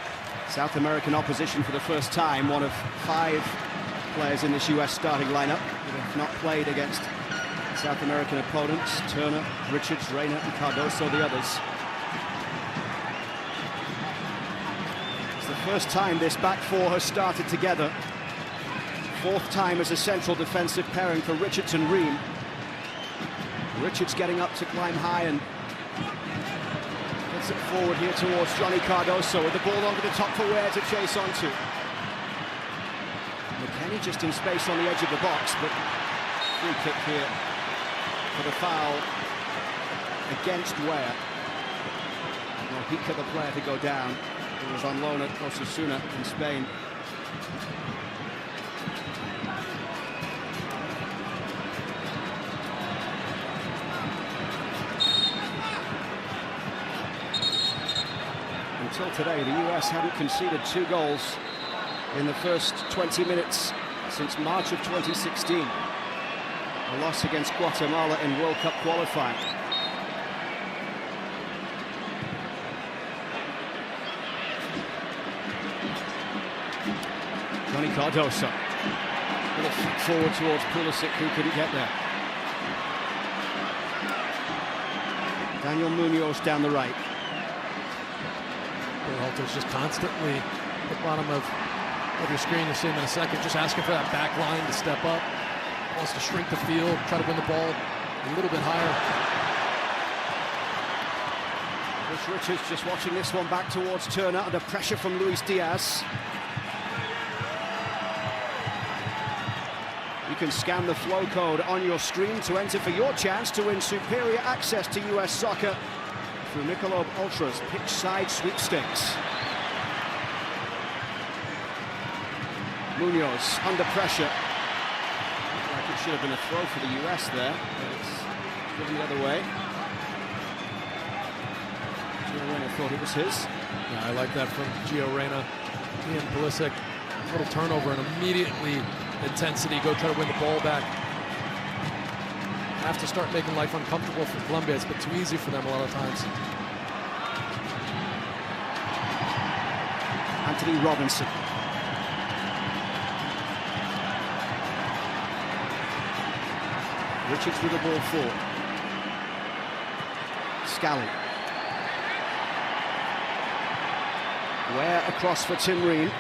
South American opposition for the first time. One of 5 players in this US starting lineup that have not played against South American opponents. Turner, Richards, Reyna, and Cardoso, the others. It's the first time this back four has started together. 4th time as a central defensive pairing for Richards and Ream. Richards getting up to climb high and gets it forward here towards Johnny Cardoso with the ball over the top for Ware to chase onto. McKennie just in space on the edge of the box, but free kick here for the foul against Ware. Mojica, the player to go down, who was on loan at Osasuna in Spain. Until today, the US hadn't conceded 2 goals in the first 20 minutes since March of 2016. A loss against Guatemala in World Cup qualifying. Johnny Cardoso. Little flick forward towards Pulisic, who couldn't get there. Daniel Munoz down the right. Halter's just constantly at the bottom of your screen. You'll see him in a second, just asking for that back line to step up. Wants to shrink the field, try to win the ball a little bit higher. Chris Richards just watching this one back towards Turner under pressure from Luis Diaz. You can scan the flow code on your screen to enter for your chance to win superior access to US soccer through Michelob Ultra's pitch side sweepstakes. Munoz under pressure. Looks like it should have been a throw for the US there, but it's given the other way. Gio Reyna thought it was his. Yeah, I like that from Gio Reyna. Ian Pulisic, little turnover and immediately intensity, go try to win the ball back. Have to start making life uncomfortable for Colombia. It's been too easy for them a lot of times. Anthony Robinson. Richards with the ball forward. Scally. Ware across for Tim Ream.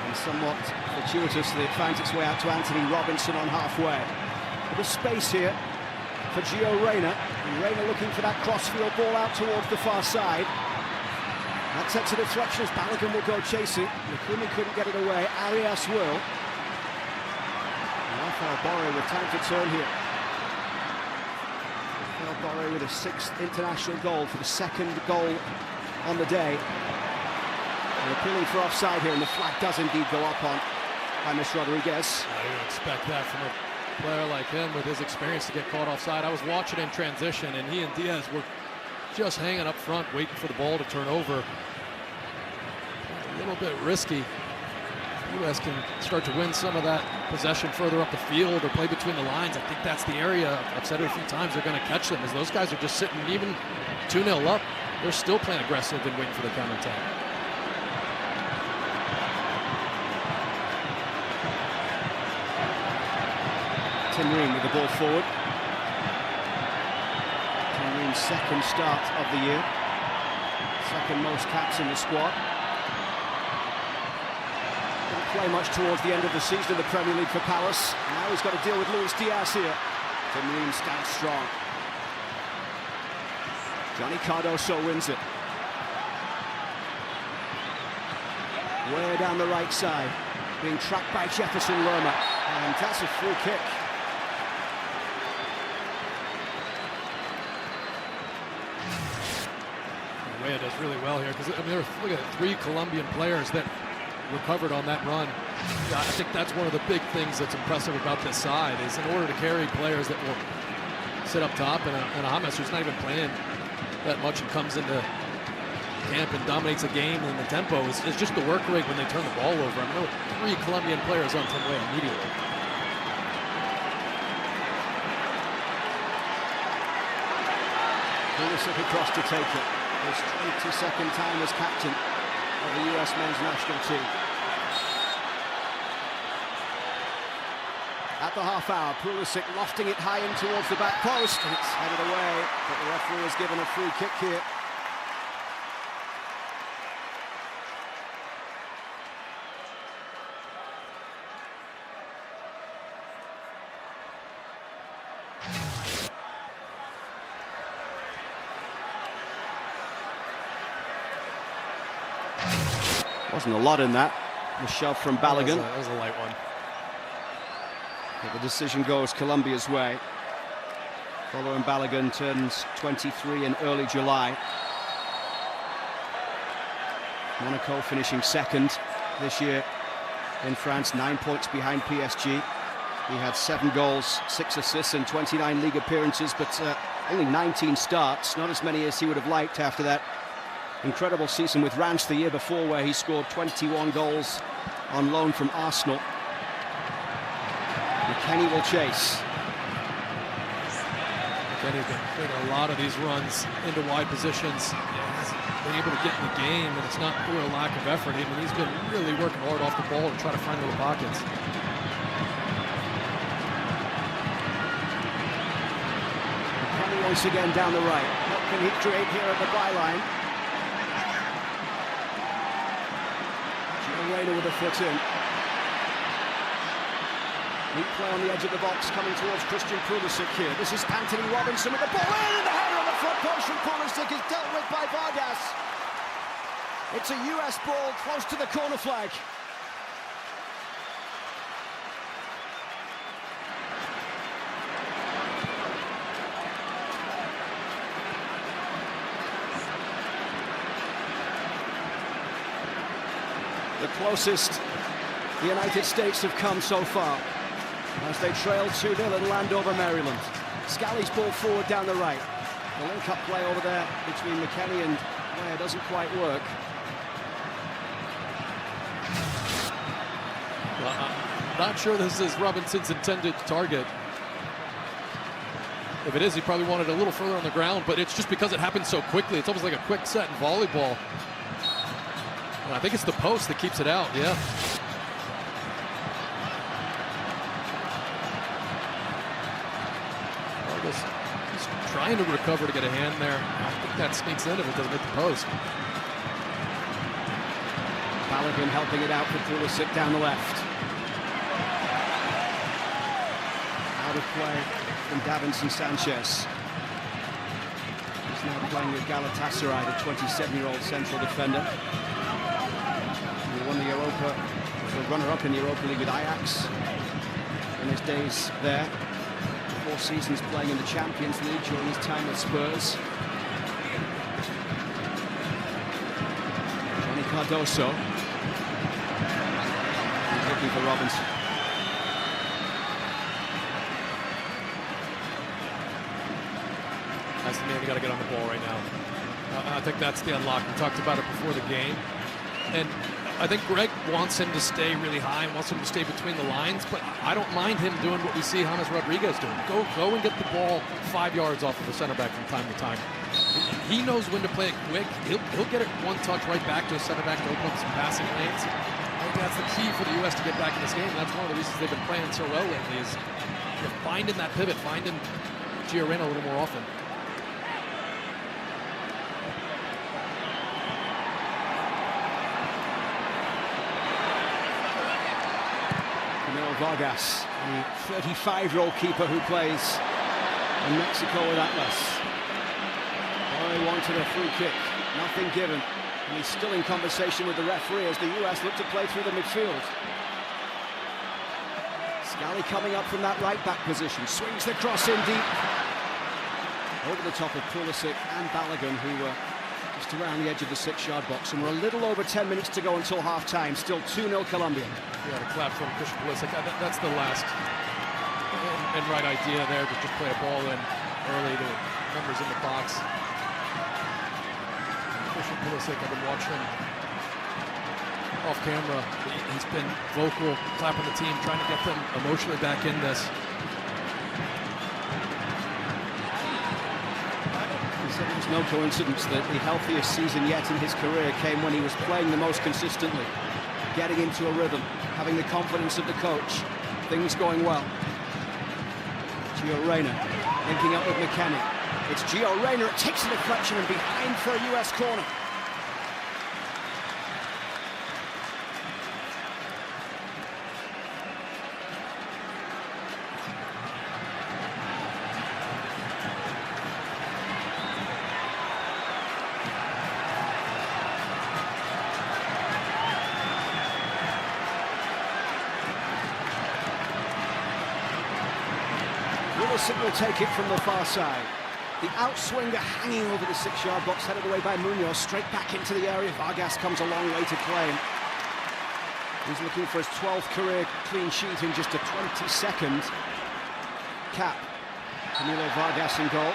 And somewhat fortuitously, it finds its way out to Anthony Robinson on halfway. But there's space here for Gio Reyna. And Reyna looking for that crossfield ball out towards the far side. That sets a deflection as Balogun will go chasing. Mikumi couldn't get it away. Arias will. Rafael Borre with time to turn here. Rafael Borre with a 6th international goal for the 2nd goal on the day. They're appealing for offside here, and the flag does indeed go up on James Rodriguez. You would expect that from a player like him with his experience to get caught offside. I was watching in transition, and he and Diaz were just hanging up front, waiting for the ball to turn over. A little bit risky. The U.S. can start to win some of that possession further up the field or play between the lines. I think that's the area, I've said it a few times, they're going to catch them, as those guys are just sitting even 2-0 up. They're still playing aggressive and waiting for the counterattack. Tim Ream with the ball forward. Tim Ream's 2nd start of the year. 2nd most caps in the squad. Didn't play much towards the end of the season in the Premier League for Palace. Now he's got to deal with Luis Diaz here. Tim Ream stands strong. Johnny Cardoso wins it. Way down the right side, being tracked by Jefferson Lerma, and that's a free kick. Weah does really well here because look at 3 Colombian players that recovered on that run. Yeah, I think that's one of the big things that's impressive about this side is in order to carry players that will sit up top and a James who's not even playing that much and comes into camp and dominates a game, and the tempo is just the work rate when they turn the ball over. I mean, there were 3 Colombian players on Tim Weah immediately. Pulisic across to take it. His 22nd time as captain of the US men's national team. At the half hour, Pulisic lofting it high in towards the back post, and it's headed away, but the referee has given a free kick here. Wasn't a lot in that. The shove from Balogun. That was a light one. But the decision goes Colombia's way. Following Balogun turns 23 in early July. Monaco finishing second this year in France, 9 points behind PSG. He had 7 goals, 6 assists and 29 league appearances, but only 19 starts, not as many as he would have liked after that incredible season with Reims the year before, where he scored 21 goals on loan from Arsenal. McKennie will chase. McKennie's been making a lot of these runs into wide positions. He's been able to get in the game, and it's not through a lack of effort. I mean, he's been really working hard off the ball to try to find little pockets. McKennie once again down the right. What can he create here at the byline? Reina with a foot in. Neat play on the edge of the box, coming towards Christian Pulisic here. This is Anthony Robinson with the ball in, and the header on the front post from Pulisic is dealt with by Vargas. It's a US ball close to the corner flag. The closest the United States have come so far as they trail 2-0 in Landover, Maryland. Scally's ball forward down the right. The link-up play over there between McKennie and Weah doesn't quite work. Well, I'm not sure this is Robinson's intended target. If it is, he probably wanted a little further on the ground, but it's just because it happened so quickly. It's almost like a quick set in volleyball. And I think it's the post that keeps it out, yeah. Vargas is trying to recover to get a hand there. I think that sneaks in if it doesn't hit the post. Balogun helping it out for Pulisic down the left. Out of play from Davinson Sanchez. He's now playing with Galatasaray, the 27-year-old central defender. He won the Europa, the runner-up in the Europa League with Ajax in his days there. 4 seasons playing in the Champions League during his time at Spurs. Johnny Cardoso. He's looking for Robinson. That's the man you got to get on the ball right now. I think that's the unlock. We talked about it before the game. And I think Greg wants him to stay really high and wants him to stay between the lines, but I don't mind him doing what we see James Rodriguez doing. Go and get the ball 5 yards off of the center back from time to time. He knows when to play it quick. He'll get it one touch right back to a center back to open up some passing lanes. I think that's the key for the U.S. to get back in this game. And that's one of the reasons they've been playing so well lately is finding that pivot, finding Giorena a little more often. Vargas, the 35-year-old keeper who plays in Mexico with Atlas. Oh, he wanted a free kick, nothing given. And he's still in conversation with the referee as the US look to play through the midfield. Scally coming up from that right-back position, swings the cross in deep. Over the top of Pulisic and Balogun, who were just around the edge of the 6-yard box. And we're a little over 10 minutes to go until half-time. Still 2-0 Colombia. Yeah, a clap from Christian Pulisic. That's the last and right idea there, to just play a ball in early to numbers in the box. Christian Pulisic, I've been watching him off camera. He's been vocal, clapping the team, trying to get them emotionally back in this. He said it was no coincidence that the healthiest season yet in his career came when he was playing the most consistently, getting into a rhythm, having the confidence of the coach, things going well. Gio Reyna linking up with McKennie. It's Gio Reyna, it takes a deflection and behind for a US corner. Pulisic will take it from the far side. The outswinger hanging over the 6-yard box, headed away by Munoz, straight back into the area. Vargas comes a long way to claim. He's looking for his 12th career clean sheet in just a 22nd cap. Camilo Vargas in goal.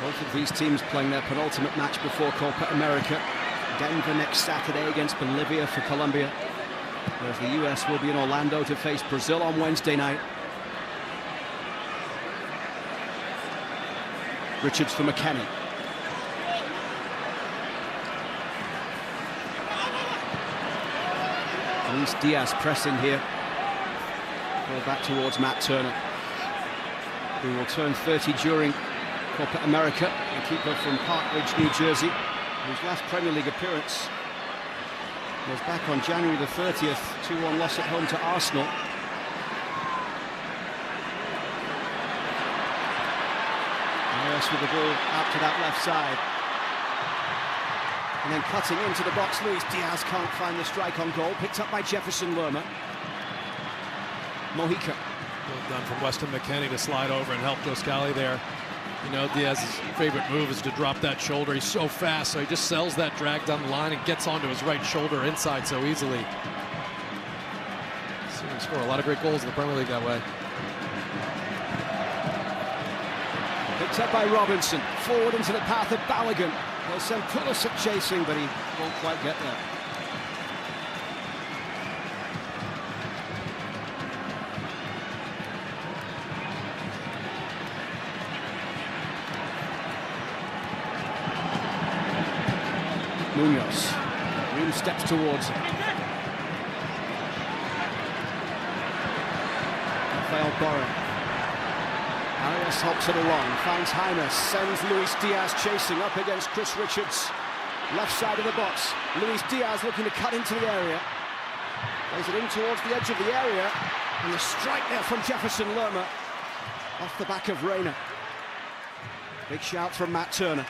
Both of these teams playing their penultimate match before Copa America. Denver next Saturday against Bolivia for Colombia. Whereas the US will be in Orlando to face Brazil on Wednesday night. Richards for McKennie. Luis Diaz pressing here. Ball back towards Matt Turner, who will turn 30 during Copa America, the keeper from Park Ridge, New Jersey, whose last Premier League appearance was back on January the 30th, 2-1 loss at home to Arsenal. Ayres with the ball out to that left side. And then cutting into the box, Luis Diaz can't find the strike on goal, picked up by Jefferson Lerma. Mojica. Well done from Weston McKennie to slide over and help Joe Scally there. You know, Diaz's favorite move is to drop that shoulder. He's so fast, so he just sells that drag down the line and gets onto his right shoulder inside so easily. Seen him score a lot of great goals in the Premier League that way. Picked up by Robinson, forward into the path of Balogun. They'll send Pulisic chasing, but he won't quite get there. Munoz. Ream steps towards him. Rafael Borre. Arias helps it along, finds Jaime, sends Luis Diaz chasing up against Chris Richards. Left side of the box. Luis Diaz looking to cut into the area. Plays it in towards the edge of the area. And the strike there from Jefferson Lerma. Off the back of Reyna. Big shout from Matt Turner.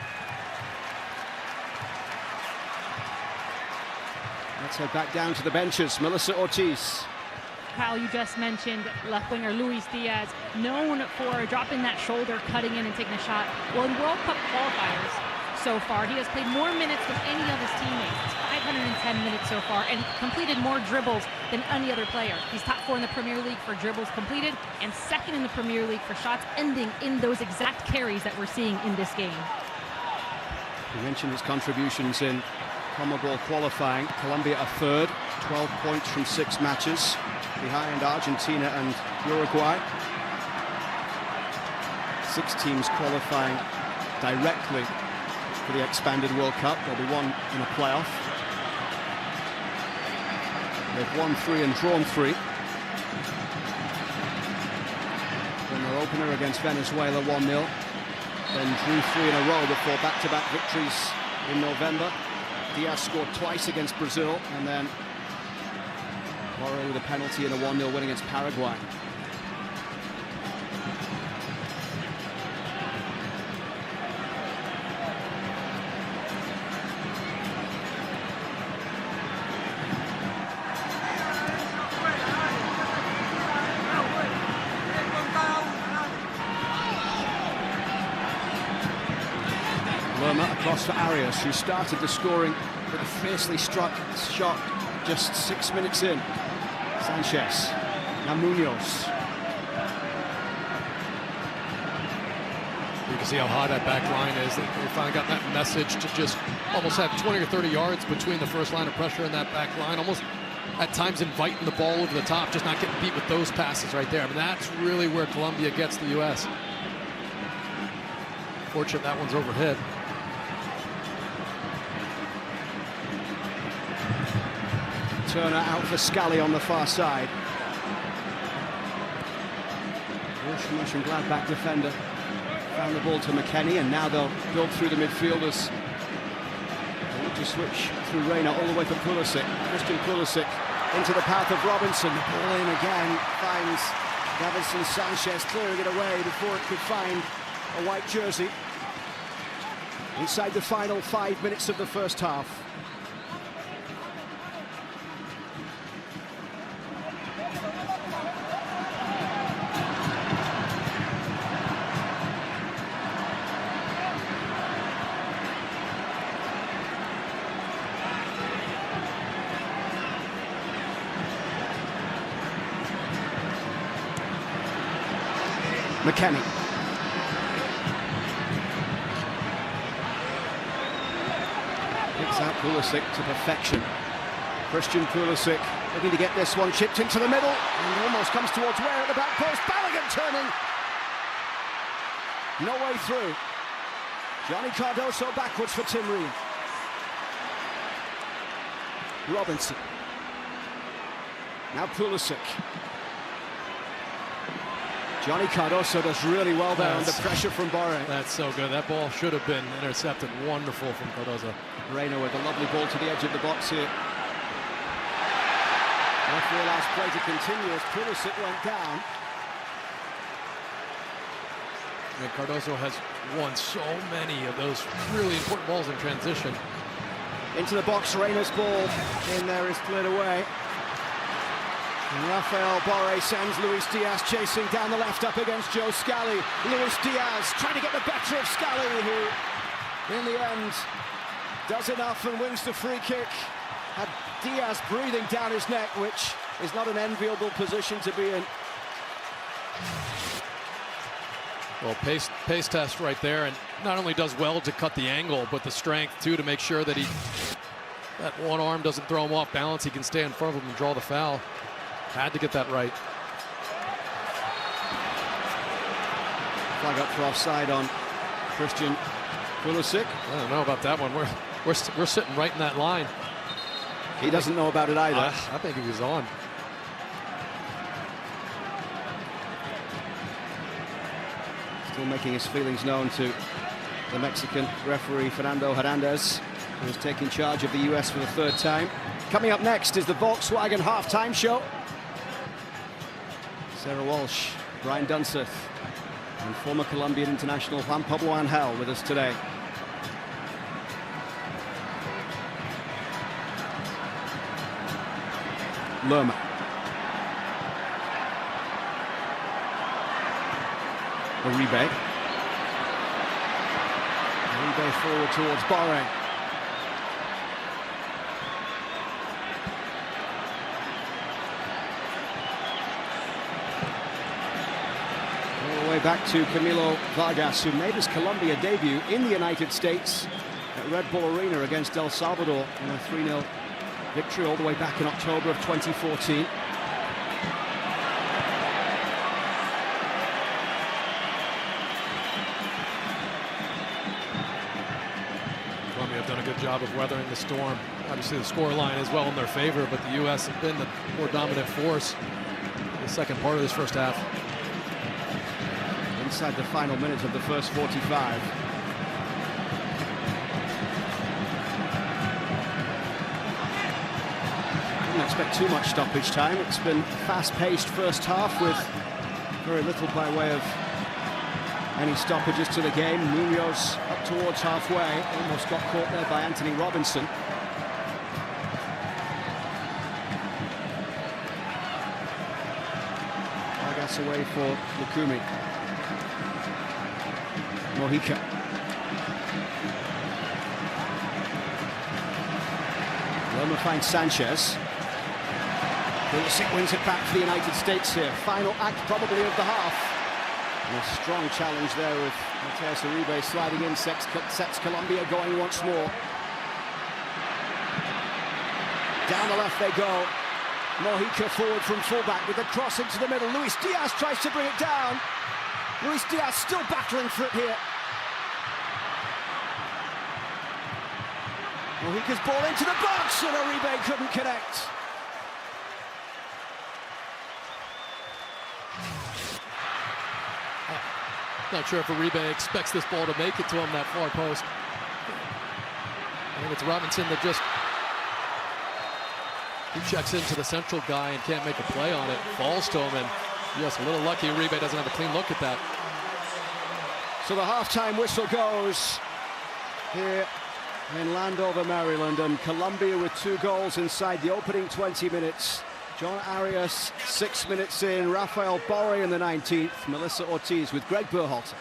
Let's head back down to the benches. Melissa Ortiz. Kyle, you just mentioned left winger Luis Diaz, known for dropping that shoulder, cutting in and taking a shot. Well, in World Cup qualifiers so far, he has played more minutes than any of his teammates. It's 510 minutes so far, and completed more dribbles than any other player. He's top 4 in the Premier League for dribbles completed, and second in the Premier League for shots ending in those exact carries that we're seeing in this game. You mentioned his contributions in CONMEBOL qualifying. Colombia a third, 12 points from 6 matches, behind Argentina and Uruguay. 6 teams qualifying directly for the expanded World Cup. There'll be 1 in a playoff. They've won 3 and drawn 3. Then their opener against Venezuela 1-0. Then drew 3 in a row before back-to-back victories in November. Diaz scored twice against Brazil, and then Borre with a penalty and a 1-0 win against Paraguay. Across for Arias, who started the scoring with a fiercely struck shot just 6 minutes in. Sanchez, now Munoz. You can see how high that back line is. They finally got that message to just almost have 20 or 30 yards between the first line of pressure and that back line. Almost at times inviting the ball over the top, just not getting beat with those passes right there. I mean, that's really where Colombia gets the U.S. Fortunate that one's overhead. Turner out for Scally on the far side. Mönchengladbach defender found the ball to McKennie, and now they'll build through the midfielders. They look to switch through Reina all the way for Pulisic. Christian Pulisic into the path of Robinson. The ball in again, finds Davinson Sanchez, clearing it away before it could find a white jersey. Inside the final 5 minutes of the first half. McKennie. Picks out Pulisic to perfection. Christian Pulisic looking to get this one chipped into the middle, and almost comes towards Ware at the back post. Balogun turning. No way through. Johnny Cardoso backwards for Tim Ream. Robinson. Now Pulisic. Johnny Cardoso does really well there under pressure from Borre. That's so good. That ball should have been intercepted. Wonderful from Cardoso. Reina with a lovely ball to the edge of the box here. Referee allows play to continue as Pulisic went down. And Cardoso has won so many of those really important balls in transition. Into the box, Reina's ball in there is cleared away. And Rafael Borre sends Luis Diaz chasing down the left up against Joe Scally. Luis Diaz trying to get the better of Scally, who in the end does enough and wins the free kick. Had Diaz breathing down his neck, which is not an enviable position to be in. Well, pace test right there, and not only does well to cut the angle, but the strength too to make sure that that one arm doesn't throw him off balance. He can stay in front of him and draw the foul. Had to get that right. Flag up for offside on Christian Pulisic. I don't know about that one. We're sitting right in that line. He doesn't know about it either. I think he was on. Still making his feelings known to the Mexican referee Fernando Hernandez, who is taking charge of the US for the third time. Coming up next is the Volkswagen halftime show. Sarah Walsh, Brian Dunseth, and former Colombian international Juan Pablo Angel with us today. Lerma. Uribe. Uribe forward towards Borre. Back to Camilo Vargas, who made his Colombia debut in the United States at Red Bull Arena against El Salvador in a 3-0 victory all the way back in October of 2014. Colombia have done a good job of weathering the storm. Obviously the score line is well in their favor, but the U.S. have been the more dominant force in the second part of this first half. Inside the final minute of the first 45. expect too much stoppage time. It's been fast-paced first half with very little by way of any stoppages to the game. Munoz up towards halfway, almost got caught there by Anthony Robinson. Vargas away for Lukumi. Mojica. Roma finds Sanchez. Pulisic wins it back for the United States here. Final act probably of the half. And a strong challenge there with Mateus Uribe sliding in, sets Colombia going once more. Down the left they go. Mojica forward from fullback with a cross into the middle. Luis Diaz tries to bring it down. Luis Diaz still battling for it here. Mojica's ball into the box and Uribe couldn't connect. Not sure if Uribe expects this ball to make it to him that far post. I think it's Robinson that just checks into the central guy and can't make a play on it. Falls to him, and yes, a little lucky Uribe doesn't have a clean look at that. So the halftime whistle goes here in Landover, Maryland, and Colombia with 2 goals inside the opening 20 minutes. John Arias 6 minutes in, Rafael Borre in the 19th, Melissa Ortiz with Greg Berhalter.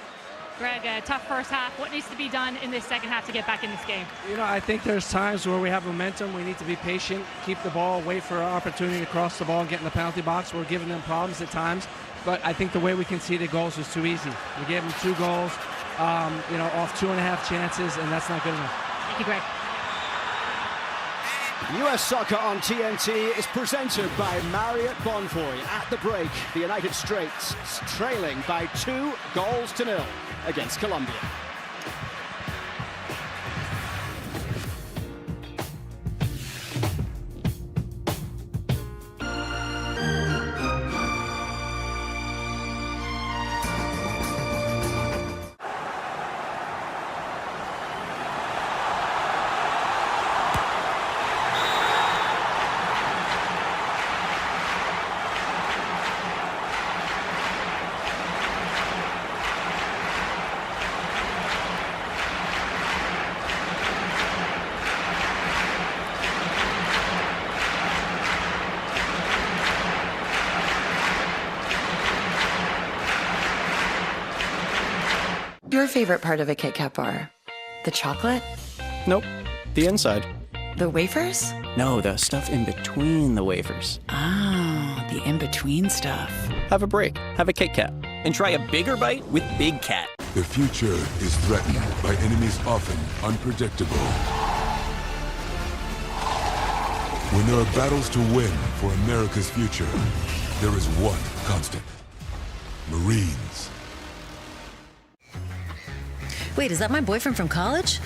Greg, a tough first half. What needs to be done in this second half to get back in this game? You know, I think there's times where we have momentum. We need to be patient, keep the ball, wait for our opportunity to cross the ball and get in the penalty box. We're giving them problems at times, but I think the way we conceded goals was too easy. We gave them 2 goals, you know, off 2.5 chances, and that's not good enough. Thank you, Greg. US Soccer on TNT is presented by Marriott Bonvoy. At the break, the United States trailing by 2-0 against Colombia. Your favorite part of a Kit Kat bar? The chocolate? Nope. The inside. The wafers? No, the stuff in between the wafers. Oh, the in-between stuff. Have a break. Have a Kit Kat. And try a bigger bite with Big Cat. The future is threatened by enemies often unpredictable. When there are battles to win for America's future, there is one constant. Marines. Wait, is that my boyfriend from college?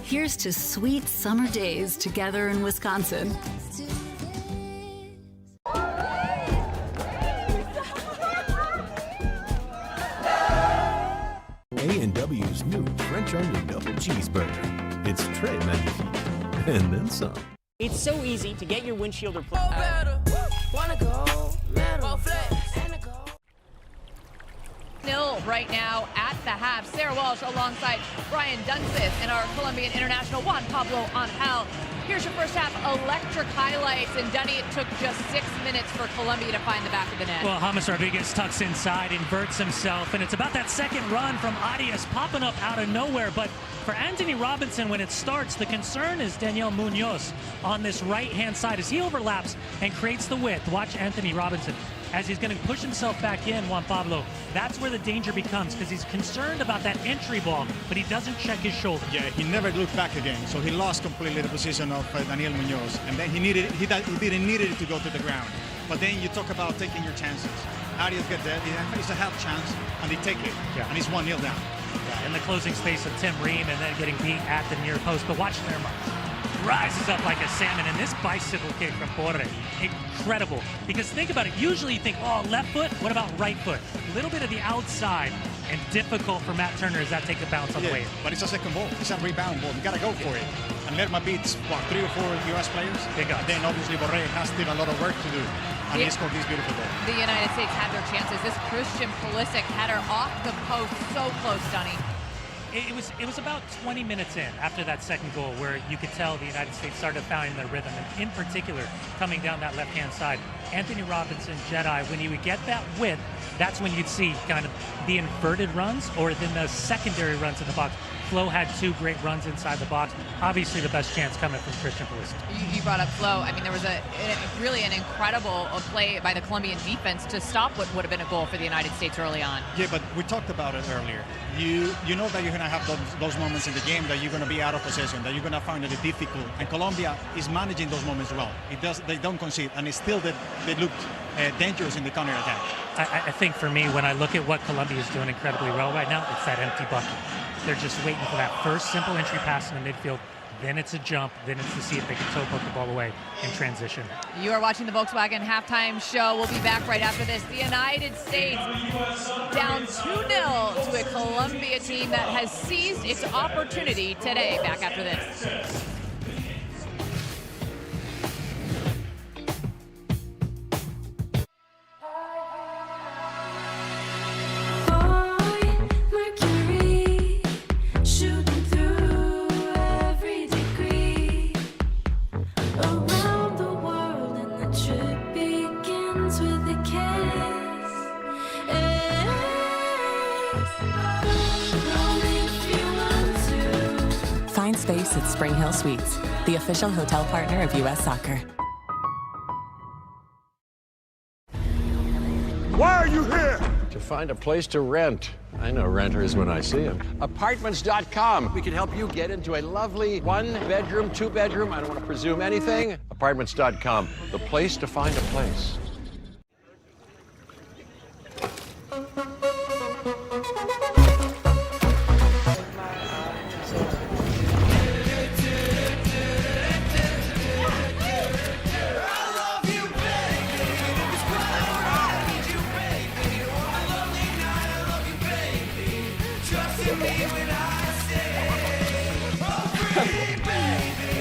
Here's to sweet summer days together in Wisconsin. A&W's new French onion double cheeseburger. It's très magnifique. And then some. It's so easy to get your windshield replaced. Nil right now at the half. Sarah Walsh alongside Brian Dunseth and our Colombian international Juan Pablo Angel. Here's your first half electric highlights, and Dunny, it took just 6 minutes for Colombia to find the back of the net. Well, James Rodriguez tucks inside, inverts himself, and it's about that second run from Arias popping up out of nowhere. But for Anthony Robinson, when it starts, the concern is Daniel Munoz on this right-hand side as he overlaps and creates the width. Watch Anthony Robinson as he's going to push himself back in, Juan Pablo. That's where the danger becomes, because he's concerned about that entry ball, but he doesn't check his shoulder. Yeah, he never looked back again, so he lost completely the position of Daniel Munoz, and then he didn't need it to go to the ground. But then you talk about taking your chances. Arias gets there, it's a half chance, and they take it, and it's 1-0 down. Yeah, in the closing space of Tim Ream, and then getting beat at the near post. But watch Lerma. Rises up like a salmon, and this bicycle kick from Borre, incredible. Because think about it, usually you think, oh, left foot, what about right foot? A little bit of the outside, and difficult for Matt Turner as that takes a bounce on the way in. But it's a second ball. It's a rebound ball. You got to go for it. And Lerma beats, 3 or 4 U.S. players. And then obviously Borré has still a lot of work to do. And he scored this beautiful goal. The United States had their chances. This Christian Pulisic header off the post. So close, Sonny. It was about 20 minutes in after that second goal where you could tell the United States started finding their rhythm, and in particular coming down that left-hand side. Anthony Robinson, Jedi, when he would get that width, that's when you'd see kind of the inverted runs or then the secondary runs in the box. Flo had 2 great runs inside the box. Obviously the best chance coming from Christian Pulisic. You brought up Flo. I mean, there was really an incredible play by the Colombian defense to stop what would have been a goal for the United States early on. Yeah, but we talked about it earlier. You know that you're going to have those moments in the game that you're going to be out of possession, that you're going to find it difficult. And Colombia is managing those moments well. They don't concede, and it's still they look dangerous in the counter-attack. I think for me, when I look at what Colombia is doing incredibly well right now, it's that empty bucket. They're just waiting for that first simple entry pass in the midfield. Then it's a jump. Then it's to see if they can toe poke the ball away in transition. You are watching the Volkswagen halftime show. We'll be back right after this. The United States down 2-0 to a Colombia team that has seized its opportunity today. Back after this. Find space at Spring Hill Suites, the official hotel partner of U.S. Soccer. Why are you here? To find a place to rent. I know renters when I see them. Apartments.com. We can help you get into a lovely 1-bedroom, 2-bedroom, I don't want to presume anything. Apartments.com, the place to find a place.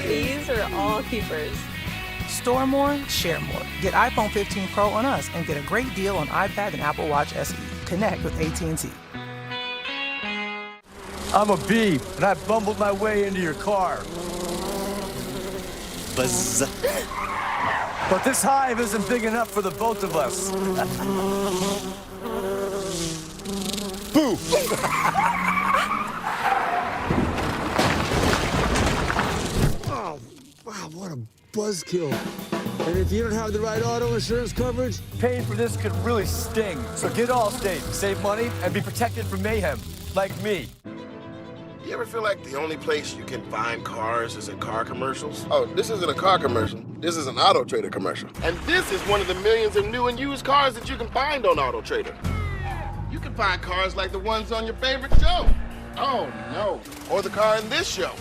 These are all keepers. Store more, share more. Get iPhone 15 Pro on us and get a great deal on iPad and Apple Watch SE. Connect with AT&T. I'm a bee, and I bumbled my way into your car. Buzz. But this hive isn't big enough for the both of us. Boo! Oh, wow, what a buzzkill. And if you don't have the right auto insurance coverage, paying for this could really sting. So get Allstate, save money, and be protected from mayhem, like me. You ever feel like the only place you can find cars is in car commercials? Oh, this isn't a car commercial. This is an Auto Trader commercial. And this is one of the millions of new and used cars that you can find on Auto Trader. You can find cars like the ones on your favorite show. Oh, no. Or the car in this show.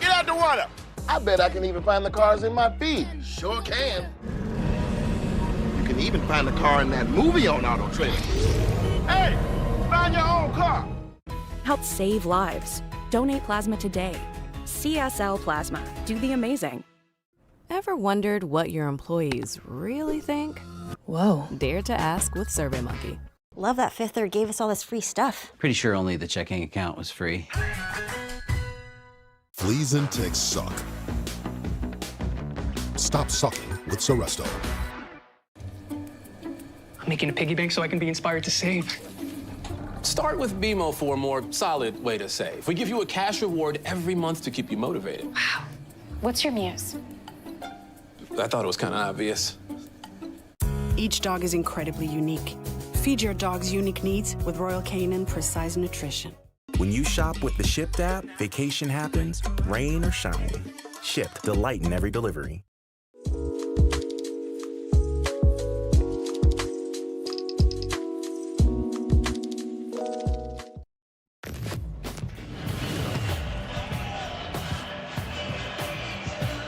Get out the water. I bet I can even find the cars in my feed. Sure can. You can even find the car in that movie on Auto Trader. Hey, find your own car. Help save lives. Donate plasma today. CSL Plasma. Do the amazing. Ever wondered what your employees really think? Whoa. Dare to ask with SurveyMonkey. Love that Fifth Third gave us all this free stuff. Pretty sure only the checking account was free. Fleas and ticks suck. Stop sucking with Seresto. I'm making a piggy bank so I can be inspired to save. Start with BMO for a more solid way to save. We give you a cash reward every month to keep you motivated. Wow. What's your muse? I thought it was kind of obvious. Each dog is incredibly unique. Feed your dog's unique needs with Royal Canin Precise Nutrition. When you shop with the Shipt app, vacation happens, rain or shine. Shipt, delight in every delivery.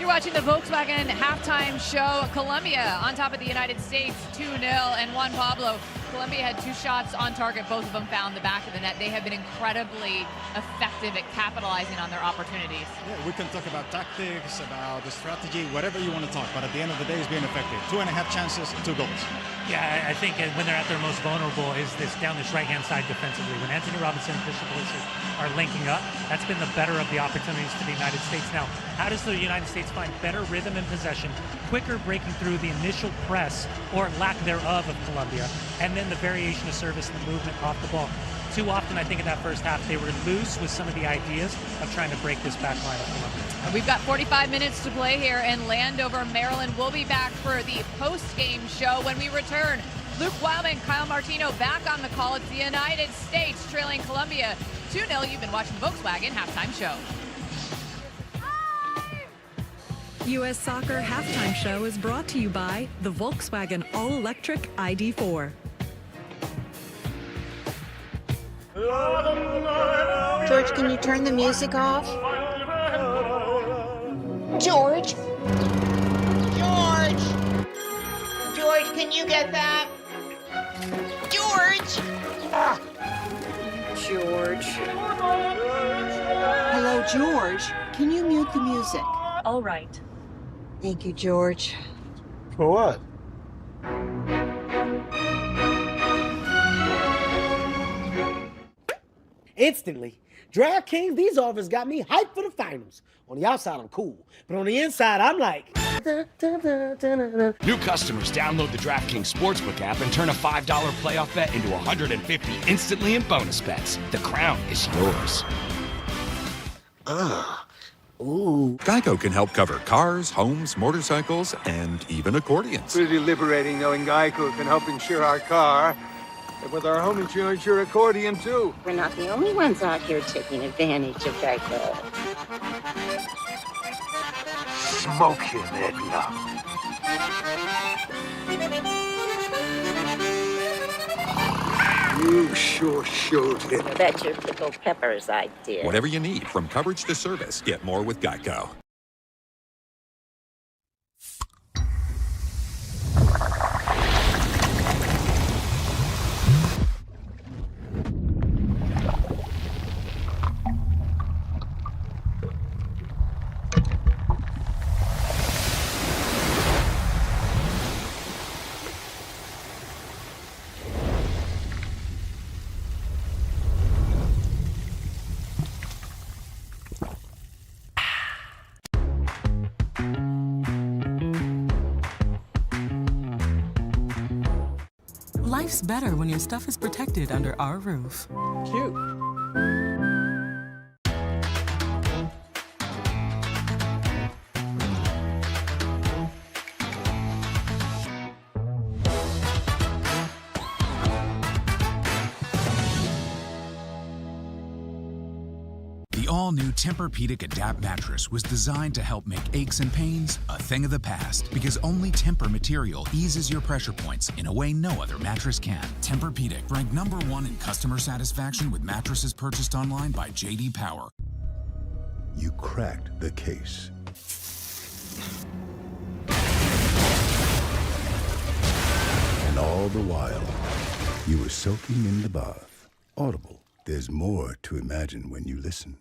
Watching the Volkswagen halftime show. Colombia on top of the United States 2-0, and Juan Pablo, Colombia had 2 shots on target. Both of them found the back of the net. They have been incredibly effective at capitalizing on their opportunities. Yeah, we can talk about tactics, about the strategy, whatever you want to talk, but at the end of the day, it's being effective. 2.5 chances, 2 goals. Yeah, I think when they're at their most vulnerable is down this right-hand side defensively. When Anthony Robinson and Christian Pulisic are linking up, that's been the better of the opportunities for the United States. Now, how does the United States find better rhythm and possession, quicker breaking through the initial press or lack thereof of Colombia, and then the variation of service and the movement off the ball? Too often, I think in that first half, they were loose with some of the ideas of trying to break this back line of Colombia. We've got 45 minutes to play here in Landover, Maryland. We'll be back for the post-game show when we return. Luke Wildman, Kyle Martino back on the call. It's the United States trailing Colombia 2-0. You've been watching the Volkswagen Halftime Show. U.S. Soccer Halftime Show is brought to you by the Volkswagen All-Electric ID4. George, can you turn the music off? George? George! George, can you get that? George! George. Hello, George. Can you mute the music? All right. Thank you, George. For what? Instantly, DraftKings, these offers got me hyped for the finals. On the outside, I'm cool, but on the inside, I'm like... New customers download the DraftKings Sportsbook app and turn a $5 playoff bet into $150 instantly in bonus bets. The crown is yours. Ooh. Geico can help cover cars, homes, motorcycles, and even accordions. Pretty liberating knowing Geico can help insure our car. And with our home insurance, your accordion, too. We're not the only ones out here taking advantage of Geico. Smoke him, Edna. You sure showed him. That's your pickled peppers idea. Whatever you need, from coverage to service, get more with Geico. Life's better when your stuff is protected under our roof. Cute. The all-new Tempur-Pedic Adapt mattress was designed to help make aches and pains a thing of the past, because only Tempur material eases your pressure points in a way no other mattress can. Tempur-Pedic ranked #1 in customer satisfaction with mattresses purchased online by J.D. Power. You cracked the case. And all the while, you were soaking in the bath. Audible. There's more to imagine when you listen.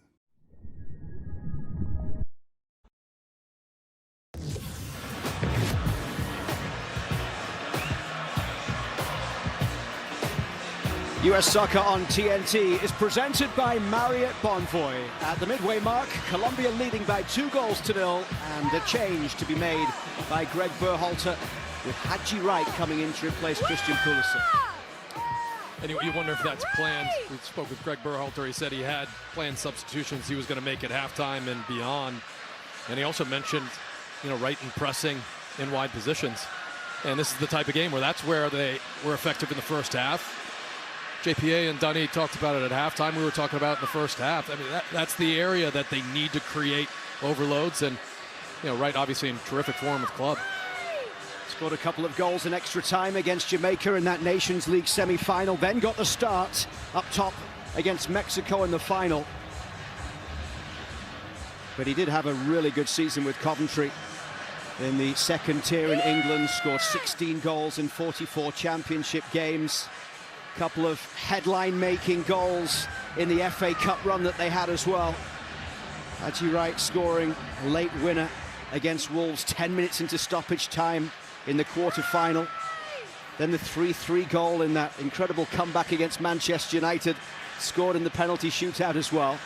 US Soccer on TNT is presented by Marriott Bonvoy. At the midway mark, Colombia leading by 2-0, and a change to be made by Greg Berhalter, with Haji Wright coming in to replace Christian Pulisic. And you wonder if that's planned. We spoke with Greg Berhalter. He said he had planned substitutions he was going to make at halftime and beyond. And he also mentioned, Wright and pressing in wide positions. And this is the type of game where that's where they were effective in the first half. JPA and Dunny talked about it at halftime. We were talking about it in the first half. I mean, that's the area that they need to create overloads. And, Wright obviously in terrific form with the club. Scored a couple of goals in extra time against Jamaica in that Nations League semi-final. Then got the start up top against Mexico in the final. But he did have a really good season with Coventry. in the second tier in England, scored 16 goals in 44 championship games. A couple of headline-making goals in the FA Cup run that they had as well. Haji Wright scoring a late winner against Wolves 10 minutes into stoppage time in the quarter-final. Then the 3-3 goal in that incredible comeback against Manchester United, scored in the penalty shootout as well.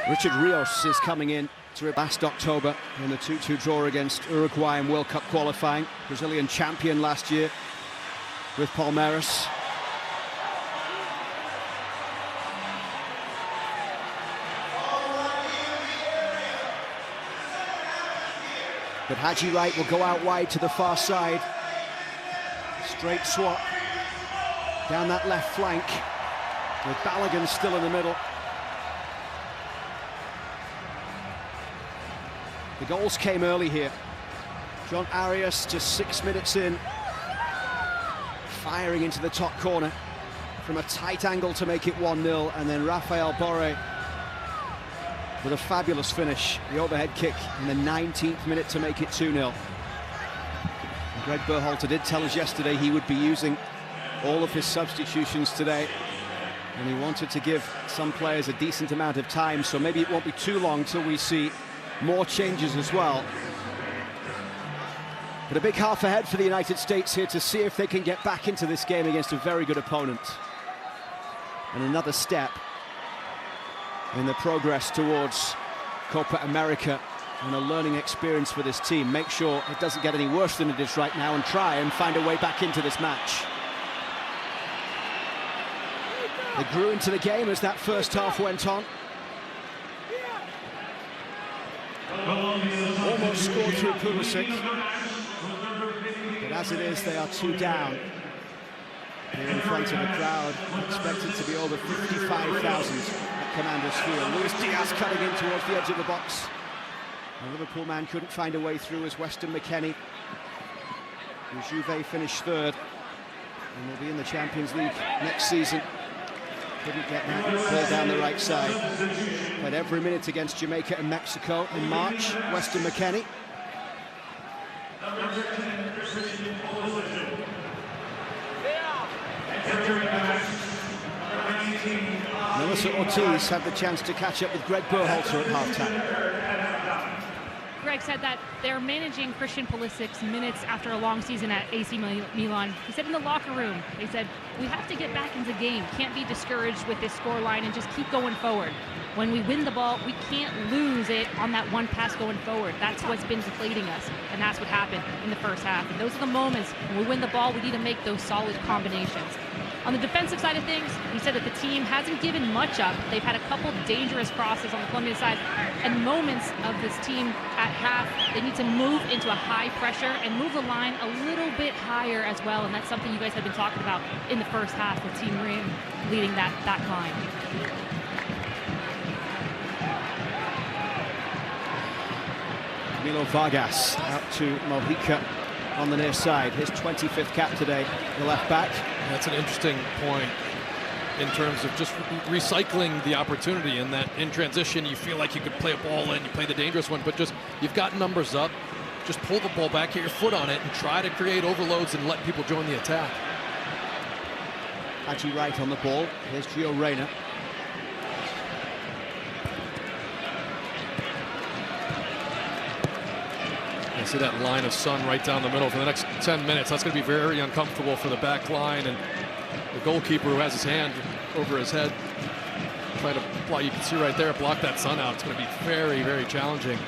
Richard Rios is coming in to last October in the 2-2 draw against Uruguay in World Cup qualifying. Brazilian champion last year with Palmeiras. But Haji Wright will go out wide to the far side. Straight swap down that left flank with Balogun still in the middle. The goals came early here. John Arias just 6 minutes in, firing into the top corner from a tight angle to make it 1-0, and then Rafael Borre with a fabulous finish, the overhead kick in the 19th minute to make it 2-0. Greg Berhalter did tell us yesterday he would be using all of his substitutions today, and he wanted to give some players a decent amount of time, so maybe it won't be too long till we see more changes as well. But a big half ahead for the United States here to see if they can get back into this game against a very good opponent. And another step in the progress towards Copa America, and a learning experience for this team. Make sure it doesn't get any worse than it is right now and try and find a way back into this match. They grew into the game as that first half went on. Almost scored through Pulisic, but as it is, they are 2 down here in front of a crowd expected to be over 55,000 at Commander's Field. Luis Diaz cutting in towards the edge of the box. The Liverpool man couldn't find a way through as Weston McKennie, who Juve finished third and will be in the Champions League next season. Couldn't get that ball down the right side. Played every minute against Jamaica and Mexico in March. Weston McKennie. Melissa Ortiz had the chance to catch up with Greg Berhalter at half-time. Greg said that they're managing Christian Pulisic's minutes after a long season at AC Milan. He said in the locker room, they said, we have to get back into the game. Can't be discouraged with this scoreline and just keep going forward. When we win the ball, we can't lose it on that one pass going forward. That's what's been deflating us, and that's what happened in the first half. And those are the moments when we win the ball, we need to make those solid combinations. On the defensive side of things, he said that the team hasn't given much up. They've had a couple dangerous crosses on the Colombian side, and moments of this team at half, they need to move into a high pressure and move the line a little bit higher as well, and that's something you guys have been talking about in the first half with Team Rim leading that line. Camilo Vargas out to Mojica on the near side. His 25th cap today, the left back. That's an interesting point in terms of just recycling the opportunity, in that in transition you feel like you could play a ball in, you play the dangerous one, but just you've got numbers up, just pull the ball back, get your foot on it, and try to create overloads and let people join the attack. Haji Wright on the ball. Here's Gio Reyna. You see that line of sun right down the middle for the next 10 minutes. That's going to be very uncomfortable for the back line, and the goalkeeper, who has his hand over his head, trying to block, you can see right there, block that sun out. It's going to be very, very challenging.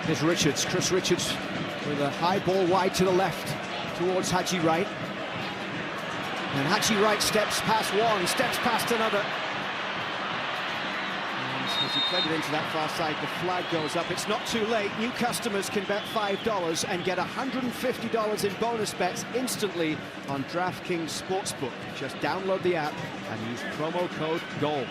Here's Richards, Chris Richards with a high ball wide to the left towards Haji Wright. And Haji Wright steps past one, steps past another. As he played it into that far side, the flag goes up. It's not too late. New customers can bet $5 and get $150 in bonus bets instantly on DraftKings Sportsbook. Just download the app and use promo code GOAL.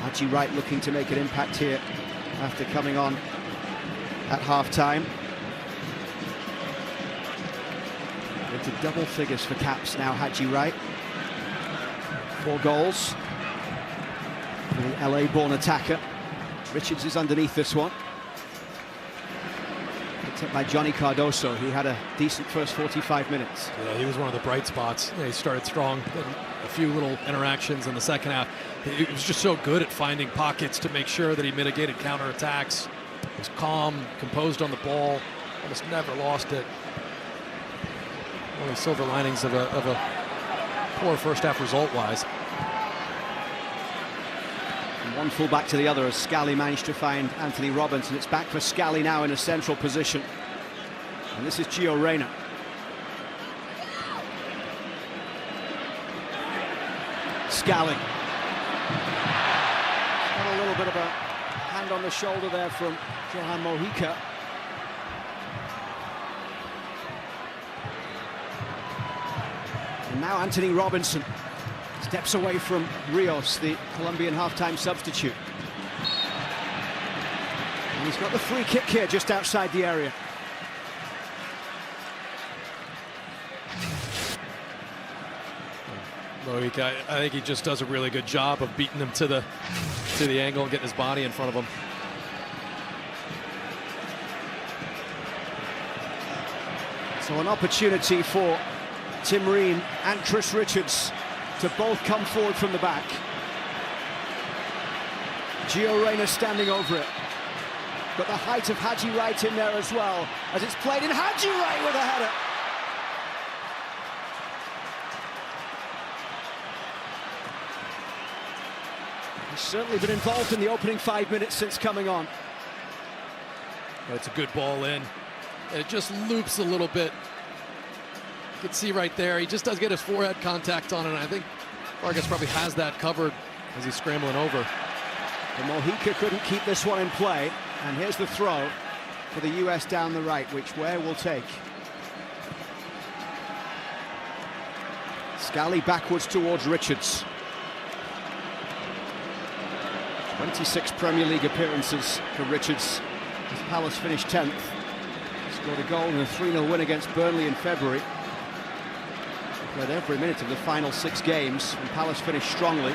Haji Wright looking to make an impact here after coming on at half-time. Into double figures for caps now, Haji Wright. 4 goals for the LA-born attacker. Richards is underneath this one. Picked up by Johnny Cardoso. He had a decent first 45 minutes. Yeah, he was one of the bright spots. He started strong, a few little interactions in the second half. He was just so good at finding pockets to make sure that he mitigated counterattacks. He was calm, composed on the ball, almost never lost it. One of the silver linings of a poor first half result-wise. From one full back to the other as Scally managed to find Anthony Robinson. It's back for Scally now in a central position. And this is Gio Reyna. Scally. Got a little bit of a hand on the shoulder there from Johan Mojica. And now Anthony Robinson steps away from Rios, the Colombian halftime substitute. And he's got the free kick here just outside the area. Mojica, I think he just does a really good job of beating him to the angle and getting his body in front of him. So an opportunity for Tim Ream and Chris Richards to both come forward from the back. Gio Reyna standing over it. Got the height of Haji Wright in there as well, as it's played in. Haji Wright with a header. He's certainly been involved in the opening 5 minutes since coming on. It's a good ball in. And it just loops a little bit. You can see right there, he just does get his forehead contact on it. And I think Vargas probably has that covered as he's scrambling over. And Mojica couldn't keep this one in play. And here's the throw for the US down the right, which Ware will take. Scally backwards towards Richards. 26 Premier League appearances for Richards as Palace finished 10th. Scored a goal in a 3-0 win against Burnley in February. Played every minute of the final 6 games, and Palace finished strongly.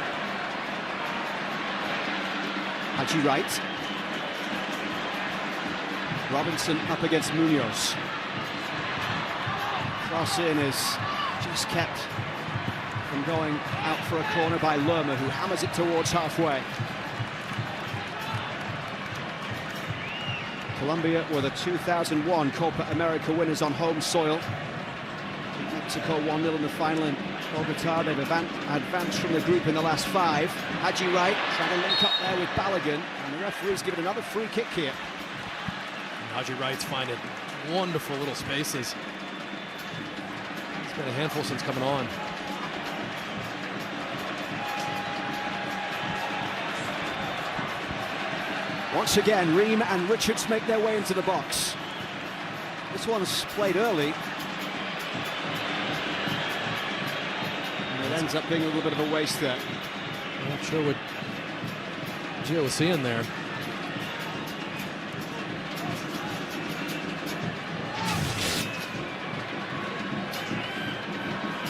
Haji Wright. Robinson up against Munoz. Cross in is just kept from going out for a corner by Lerma, who hammers it towards halfway. Colombia were the 2001 Copa America winners on home soil. Mexico 1-0 in the final in Bogota. They've advanced from the group in the last 5. Haji Wright trying to link up there with Balogun, and the referee's given another free kick here. And Haji Wright's finding wonderful little spaces. It's been a handful since coming on. Once again, Ream and Richards make their way into the box. This one's played early. And it ends up being a little bit of a waste there. I'm not sure what Gio was seeing there.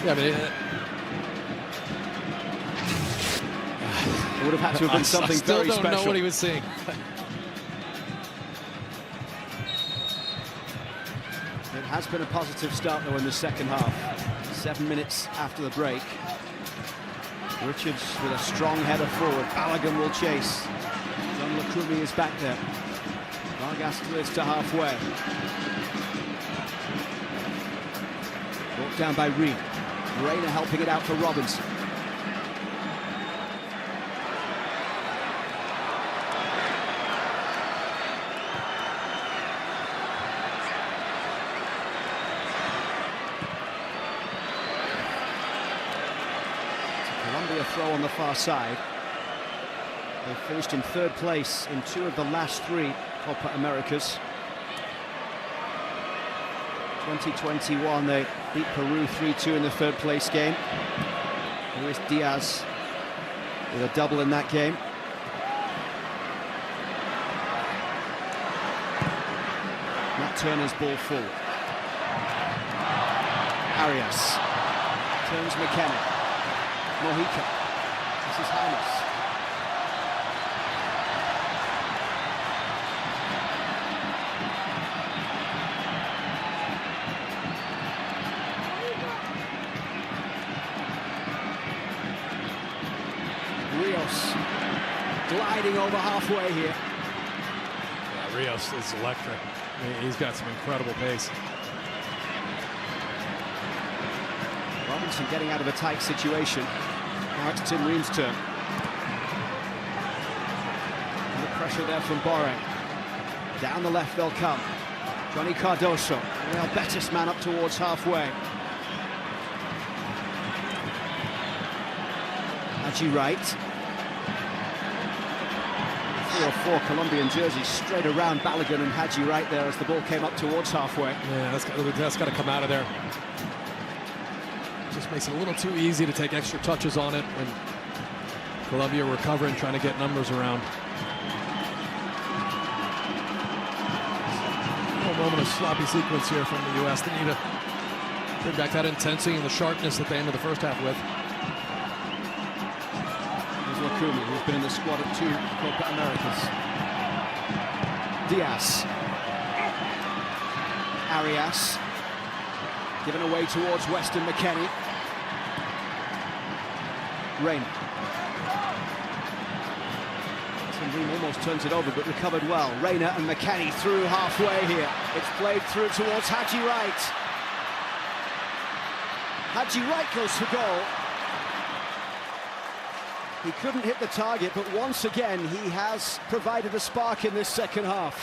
Yeah, I mean, it would have had to have been something very special. I still don't know what he was seeing. It has been a positive start, though, in the second half. 7 minutes after the break. Richards with a strong header forward. Balogun will chase. John Lacroix is back there. Vargas clears to halfway. Brought down by Reed. Reyna helping it out for Robinson. Colombia throw on the far side. They finished in 3rd place in 2 of the last 3 Copa Americas. 2021, they beat Peru 3-2 in the 3rd place game. Luis Diaz with a double in that game. Matt Turner's ball forward. Arias. Turns McKenna. Mojica. This is James. Rios gliding over halfway here. Yeah, Rios is electric. He's got some incredible pace. Robinson getting out of a tight situation. Now it's Tim Ream's turn. And the pressure there from Borre. Down the left they'll come. Johnny Cardoso, the Real Betis man up towards halfway. Haji Wright. 3 or 4 Colombian jerseys straight around Balogun and Haji Wright there as the ball came up towards halfway. Yeah, that's got to come out of there. Just makes it a little too easy to take extra touches on it when Colombia recovering, trying to get numbers around. A little moment of sloppy sequence here from the U.S. They need to bring back that intensity and the sharpness that they ended the first half with. Lakumi, who's been in the squad at 2 Copa Americas. Diaz. Arias. Given away towards Weston McKennie. Reina. Tim almost turns it over, but recovered well. Reina and McKennie through halfway here. It's played through towards Haji Wright. Haji Wright goes for goal. He couldn't hit the target, but once again, he has provided a spark in this second half.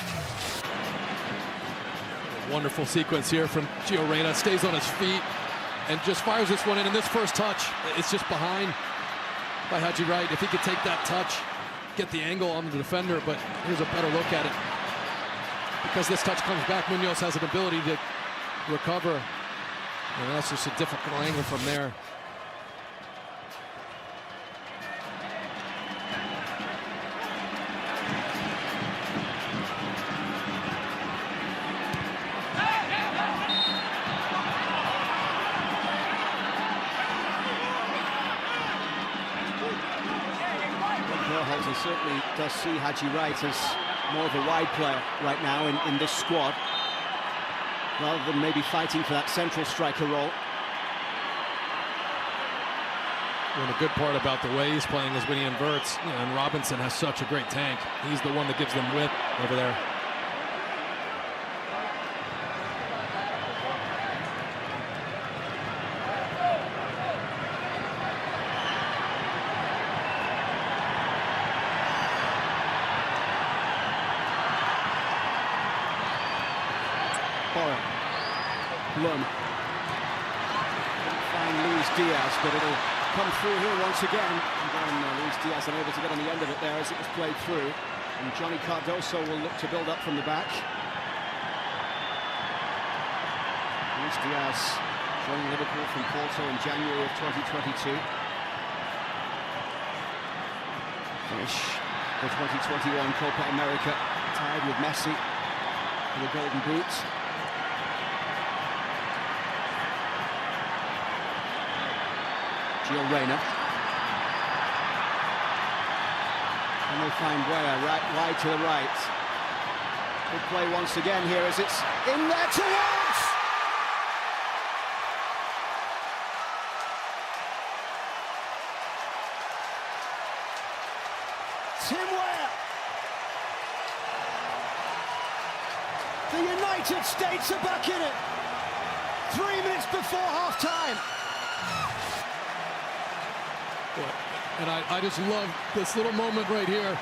Wonderful sequence here from Gio Reyna. Stays on his feet and just fires this one in. And this first touch, it's just behind by Haji Wright. If he could take that touch, get the angle on the defender, but here's a better look at it. Because this touch comes back, Munoz has an ability to recover. And that's just a difficult angle from there. Certainly does see Haji Wright as more of a wide player right now in this squad, rather than maybe fighting for that central striker role. Well, the good part about the way he's playing is when he inverts, and Robinson has such a great tank. He's the one that gives them width over there. Lund. Find Luis Diaz, but it'll come through here once again. And then Luis Diaz unable to get on the end of it there as it was played through. And Johnny Cardoso will look to build up from the back. Luis Diaz joining Liverpool from Porto in January of 2022. Finish the 2021 Copa America tied with Messi for the Golden Boot. Gio Reyna. And they find Weah wide to the right. Good play once again here as it's in there towards! Tim Weah! The United States are back in it! 3 minutes before half-time. And I just love this little moment right here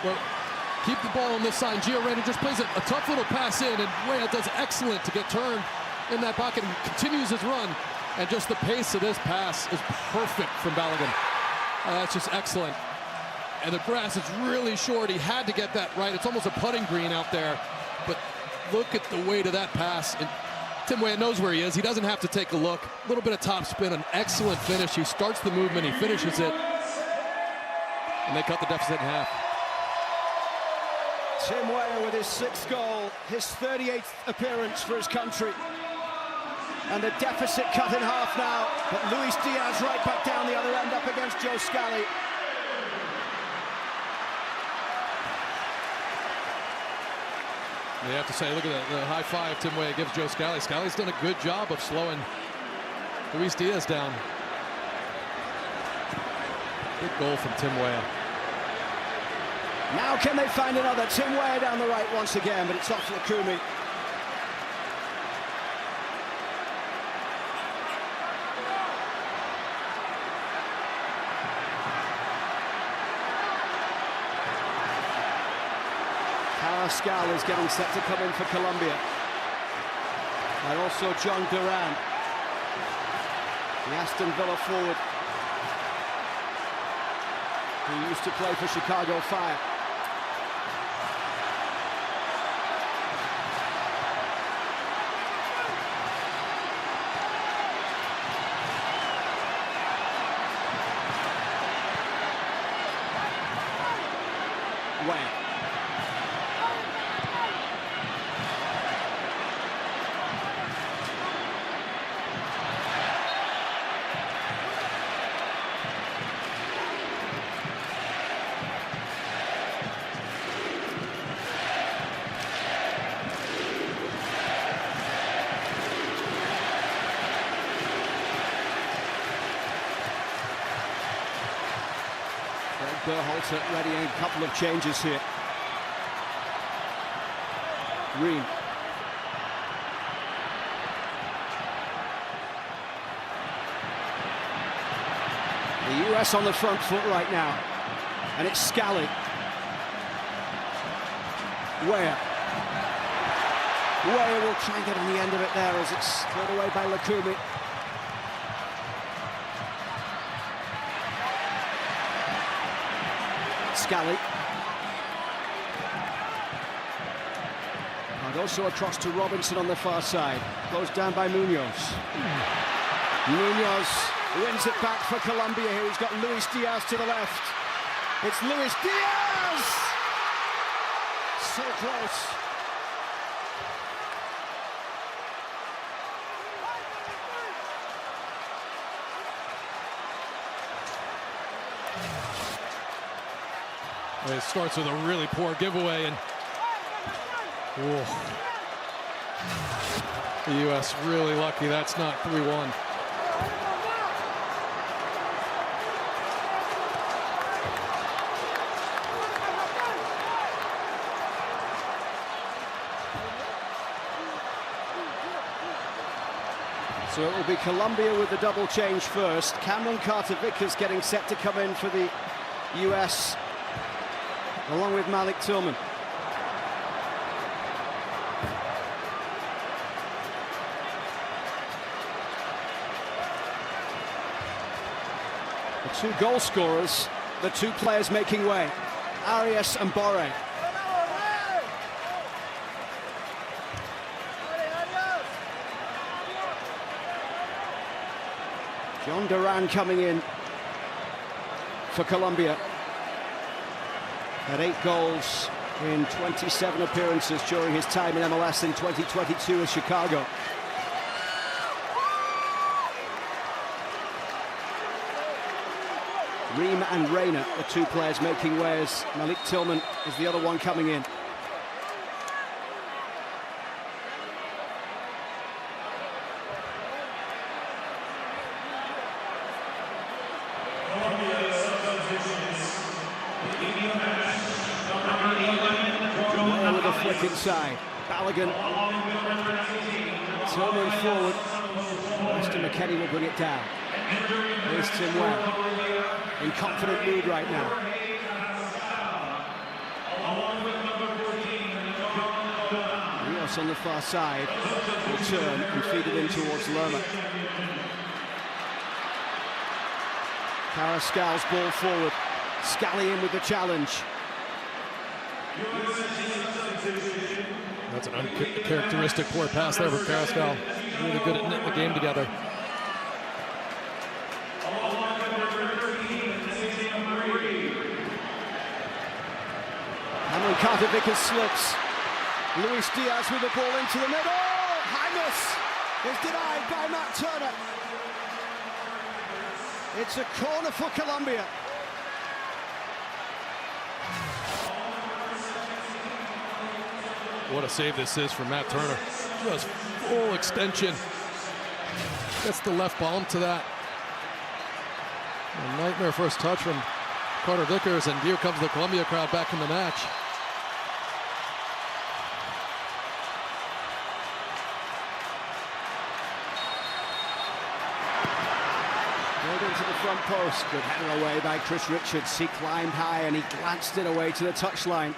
where keep the ball on this side. Gio Reyna just plays a tough little pass in, and Weah does excellent to get turned in that pocket and continues his run. And just the pace of this pass is perfect from Balogun. That's just excellent. And the grass is really short. He had to get that right. It's almost a putting green out there. But look at the weight of that pass. And Tim Weah knows where he is. He doesn't have to take a look. A little bit of top spin, an excellent finish. He starts the movement, he finishes it. And they cut the deficit in half. Tim Weah with his 6th goal, his 38th appearance for his country. And the deficit cut in half now. But Luis Diaz right back down the other end up against Joe Scally. You have to say, look at the high five Tim Weah gives Joe Scally. Scally's done a good job of slowing Luis Diaz down. Good goal from Tim Weah. Now can they find another? Tim Weah down the right once again, but it's off Lukumi. Carrascal is getting set to come in for Colombia. And also John Duran, the Aston Villa forward, who used to play for Chicago Fire. Way. Berhalter readying a couple of changes here. Green. The US on the front foot right now. And it's Scally. Weah. Weah will try and get on the end of it there as it's cleared away by Lukumi. Scally. And also across to Robinson on the far side. Closed down by Munoz. Munoz wins it back for Colombia here. He's got Luis Diaz to the left. It's Luis Diaz! So close. It starts with a really poor giveaway, and the U.S. really lucky that's not 3-1. So it will be Colombia with the double change first. Cameron Carter-Vickers getting set to come in for the U.S. along with Malik Tillman. The two goal scorers, the two players making way, Arias and Borre. John Duran coming in for Colombia. Had 8 goals in 27 appearances during his time in MLS in 2022 with Chicago. Ream and Reyna, the two players making way, as Malik Tillman is the other one coming in. With a flick inside, Balogun, Tillman forward, Weston McKennie will bring it down. Here's Tim Weah, in confident mood right now. Rios on the far side will turn and feed it in towards Lerma. Carrascal's ball forward, Scally in with the challenge. That's an uncharacteristic poor pass there for Carrascal. Really good at knitting the game together. Cameron Carter-Vickers slips. Luis Diaz with the ball into the middle. High miss. is denied by Matt Turner. It's a corner for Colombia. What a save this is for Matt Turner. Just full extension. Gets the left palm to that. A nightmare first touch from Carter Vickers, and here comes the Colombia crowd back in the match. Pulled into the front post. Good header away by Chris Richards. He climbed high and he glanced it away to the touchline.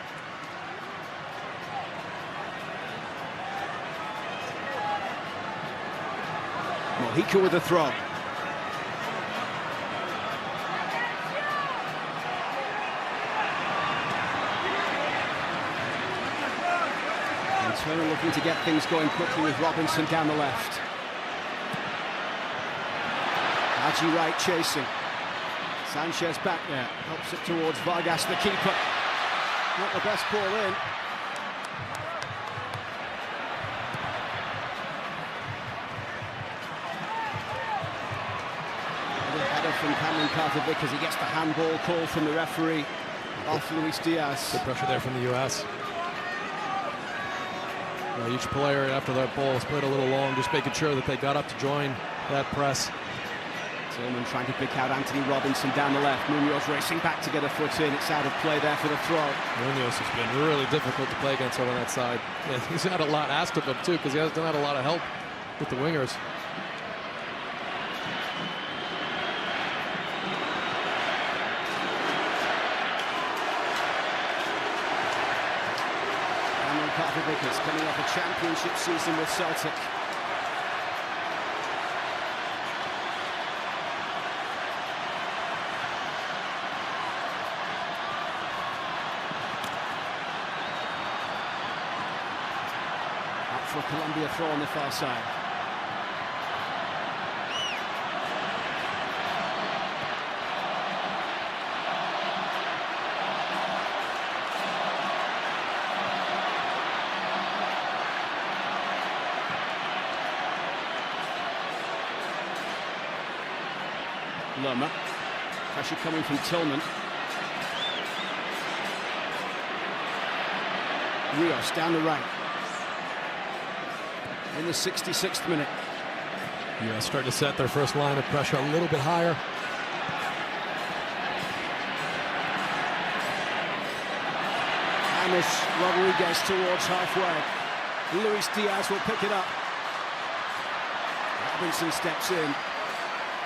Mojica with a throw. And Turner looking to get things going quickly with Robinson down the left. Haji Wright chasing. Sanchez back there. Helps it towards Vargas, the keeper. Not the best ball in. From Cameron Carter-Vickers, he gets the handball call from the referee off Luis Diaz. Good pressure there from the U.S. Each player after that ball has played a little long, just making sure that they got up to join that press. Tillman trying to pick out Anthony Robinson down the left. Munoz racing back to get a foot in. It's out of play there for the throw. Munoz has been really difficult to play against over that side. Yeah, he's had a lot asked of him too, because he hasn't had a lot of help with the wingers. Carter-Vickers coming off a championship season with Celtic. Up for a Colombia throw on the far side. Lerma. Pressure coming from Tillman. Rios down the right. In the 66th minute. Yeah, starting to set their first line of pressure a little bit higher. James Rodriguez towards halfway. Luis Diaz will pick it up. Robinson steps in.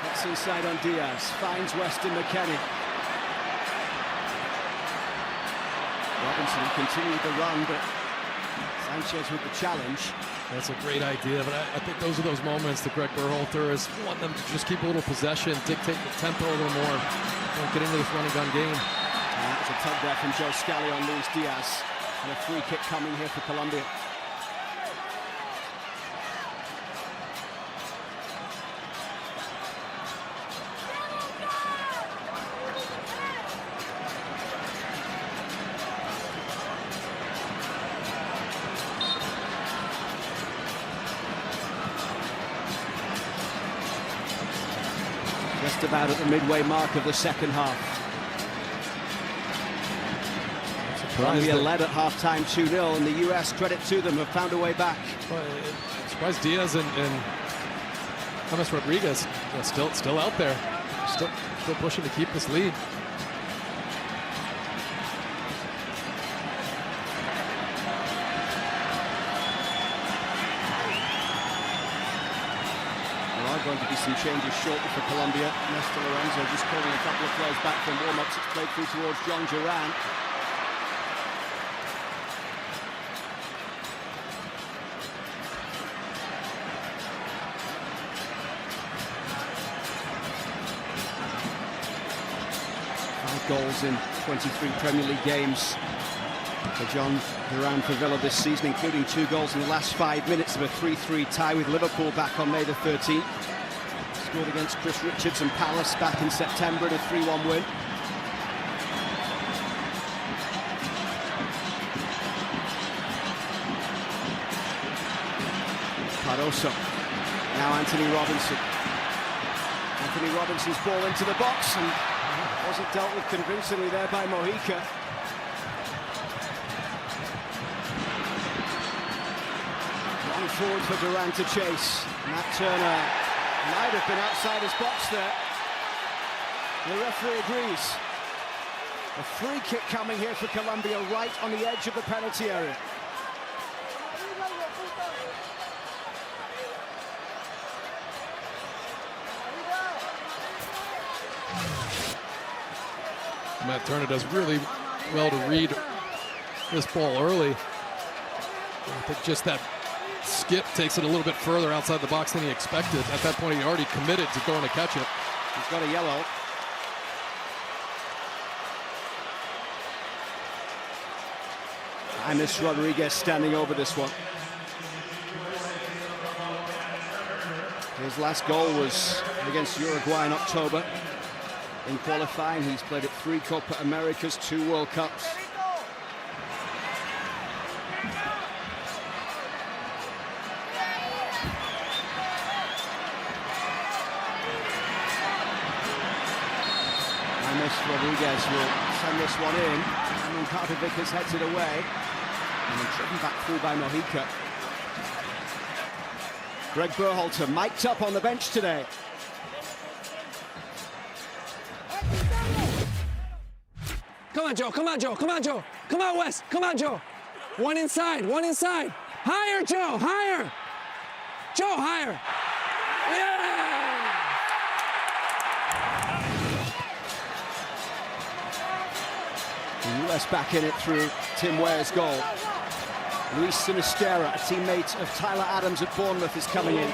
Gets inside on Diaz, finds Weston McKennie. Robinson continued the run, but Sanchez with the challenge. That's a great idea, but I think those are those moments that Greg Berhalter has want them to just keep a little possession, dictate the tempo a little more, don't get into this run and gun game. That was a tug there from Joe Scally on Luis Diaz, and a free kick coming here for Colombia. Just about at the midway mark of the second half. Colombia led at half-time 2-0, and the US, credit to them, have found a way back. Surprised Diaz and James Rodriguez still out there, still pushing to keep this lead. Going to be some changes shortly for Colombia. Néstor Lorenzo just calling a couple of players back from warm-ups. It's played through towards John Duran. Goals in 23 Premier League games for John Duran for Villa this season, including 2 goals in the last 5 minutes of a 3-3 tie with Liverpool back on May the 13th. Scored against Chris Richards and Palace back in September in a 3-1 win. Cardoso Now Anthony Robinson. Anthony Robinson's ball into the box and wasn't dealt with convincingly there by Mojica. Long forward for Durant to chase. Matt Turner might have been outside his box there. The referee agrees. A free kick coming here for Colombia right on the edge of the penalty area. Matt Turner does really well to read this ball early. I think just that skip takes it a little bit further outside the box than he expected. At that point, he already committed to going to catch it. He's got a yellow. James Rodriguez standing over this one. His last goal was against Uruguay in October. In qualifying, he's played at 3 Copa Americas, 2 World Cups. James Rodriguez will send this one in, and then Kartovic has heads it away, and then driven back through by Mojica. Greg Berhalter mic'd up on the bench today. Come on, Joe, come on, Joe, come on, Joe. Come on, Wes, come on, Joe. One inside, one inside. Higher, Joe, higher. Joe, higher. Yeah! The US back in it through Tim Ware's goal. Luis Sinistera, a teammate of Tyler Adams at Bournemouth, is coming in.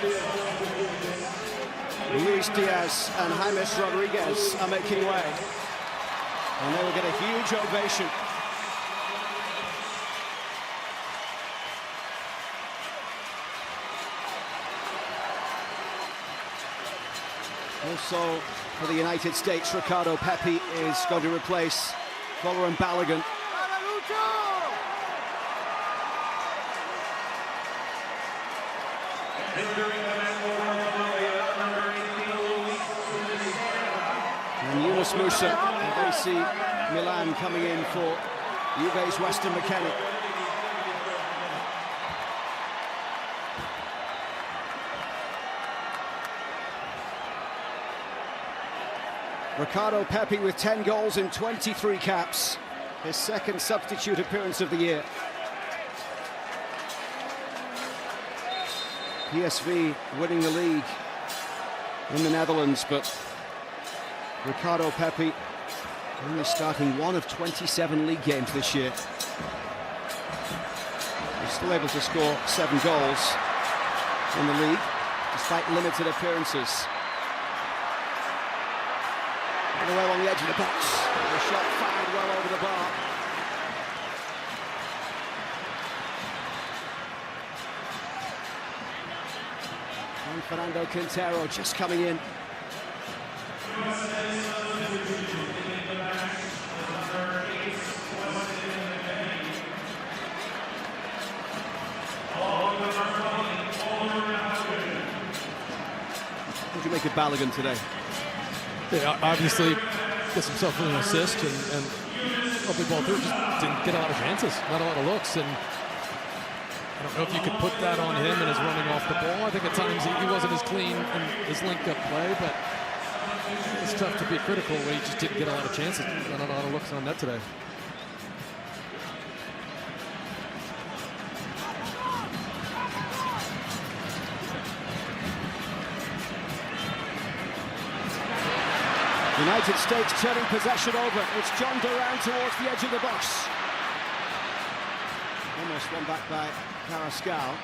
Luis Diaz and James Rodriguez are making way. And they will get a huge ovation. Also, for the United States, Ricardo Pepi is going to replace Folarin Balogun. And Yunus Musa of AC Milan coming in for Juve's Weston McKennie. Ricardo Pepi with 10 goals in 23 caps. His second substitute appearance of the year. PSV winning the league in the Netherlands, but Ricardo Pepi only starting 1 of 27 league games this year. He's still able to score 7 goals in the league, despite limited appearances. All the way along the edge of the box. The shot fired well over the bar. And Fernando Quintero just coming in. What do you make of Balogun today? Yeah, obviously gets himself an assist and up the ball through, just didn't get a lot of chances, not a lot of looks, and I don't know if you could put that on him and his running off the ball. I think at times he wasn't as clean in his link-up play, but it's tough to be critical when he just didn't get a lot of chances, not a lot of looks on net today. United States turning possession over. It's John Duran towards the edge of the box. Almost won back by Carrascal.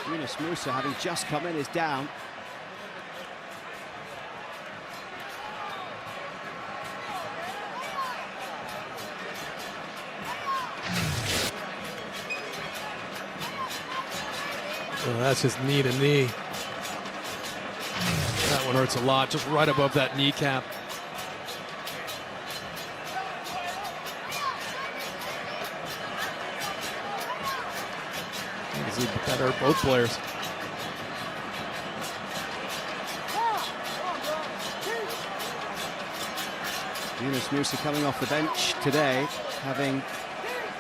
Yunus Musa, having just come in, is down. Well, that's just knee to knee. That one hurts a lot, just right above that kneecap. Champions League, but that hurt both players. Yunus Musa coming off the bench today, having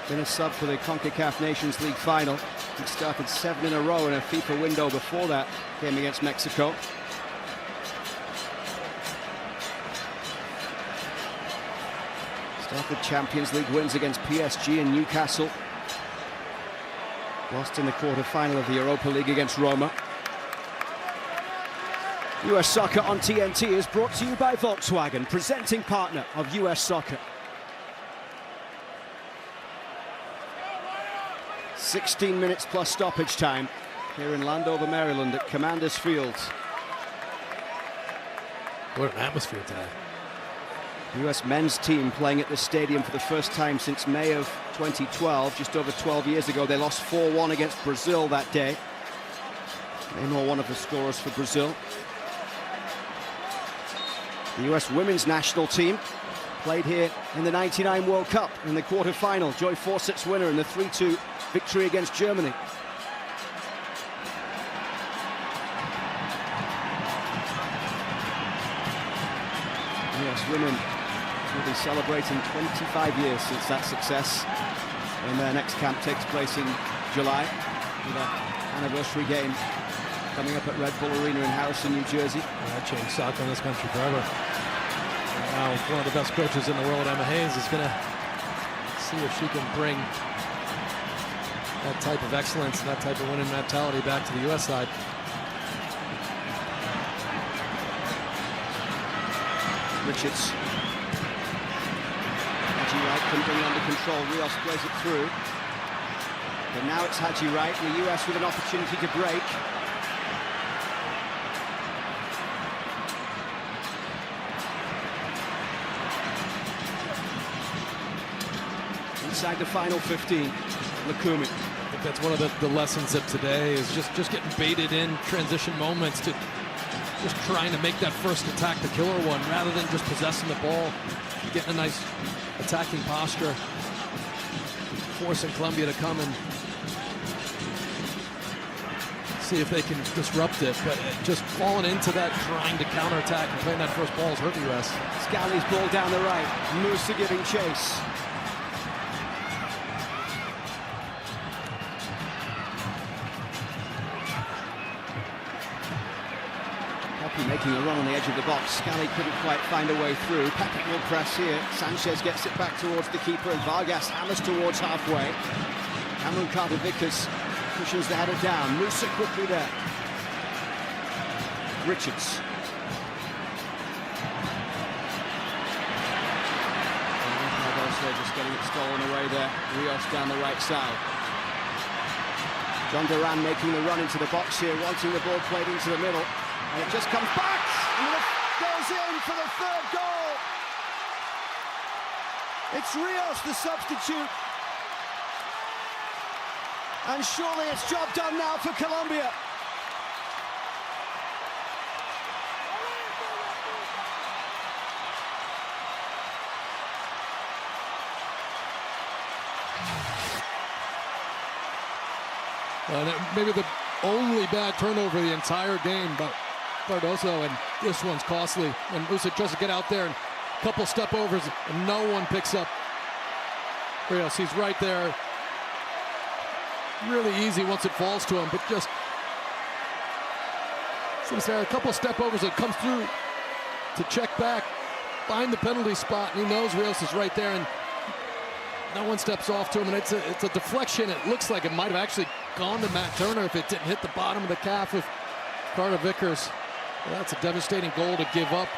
been a sub for the CONCACAF Nations League final. He started 7 in a row in a FIFA window before that game against Mexico. Started Champions League wins against PSG and Newcastle. Lost in the quarter-final of the Europa League against Roma. US Soccer on TNT is brought to you by Volkswagen, presenting partner of US Soccer. 16 minutes plus stoppage time here in Landover, Maryland at Commanders Field. What an atmosphere today. The US men's team playing at the stadium for the first time since May of 2012, just over 12 years ago. They lost 4-1 against Brazil that day. Neymar, one of the scorers for Brazil. The US women's national team played here in the '99 World Cup in the quarter-final. Joy Fawcett's winner in the 3-2 victory against Germany. US women will be celebrating 25 years since that success, and their next camp takes place in July with an anniversary game coming up at Red Bull Arena in Harrison, New Jersey. That changed soccer in this country forever. Now, one of the best coaches in the world, Emma Hayes, is going to see if she can bring that type of excellence and that type of winning mentality back to the U.S. side. Richards. Haji Wright couldn't bring it under control. Rios plays it through. But now it's Haji Wright, the US with an opportunity to break. Inside the final 15, Lukumi. I think that's one of the lessons of today is just getting baited in transition moments to just trying to make that first attack the killer one rather than just possessing the ball, getting a nice attacking posture, forcing Colombia to come and see if they can disrupt it, but just falling into that trying to counterattack and playing that first ball has hurt the U.S. Scally's ball down the right, Musa giving chase. Making a run on the edge of the box. Scally couldn't quite find a way through. Pepe will press here. Sanchez gets it back towards the keeper, and Vargas hammers towards halfway. Cameron Carter-Vickers cushions the header down. Musa quickly there. Richards. Just getting it stolen away there. Rios down the right side. John Duran making the run into the box here, wanting the ball played into the middle. And it just comes back, and it goes in for the third goal. It's Rios, the substitute. And surely it's job done now for Colombia. Maybe the only bad turnover of the entire game, but Cardoso, and this one's costly. And Musa tries to get out there, and a couple step overs, and no one picks up Rios. He's right there. Really easy once it falls to him, but just seems there a couple step overs that comes through to check back, find the penalty spot, and he knows Rios is right there, and no one steps off to him, and it's a deflection. It looks like it might have actually gone to Matt Turner if it didn't hit the bottom of the calf of Carter-Vickers. Well, that's a devastating goal to give up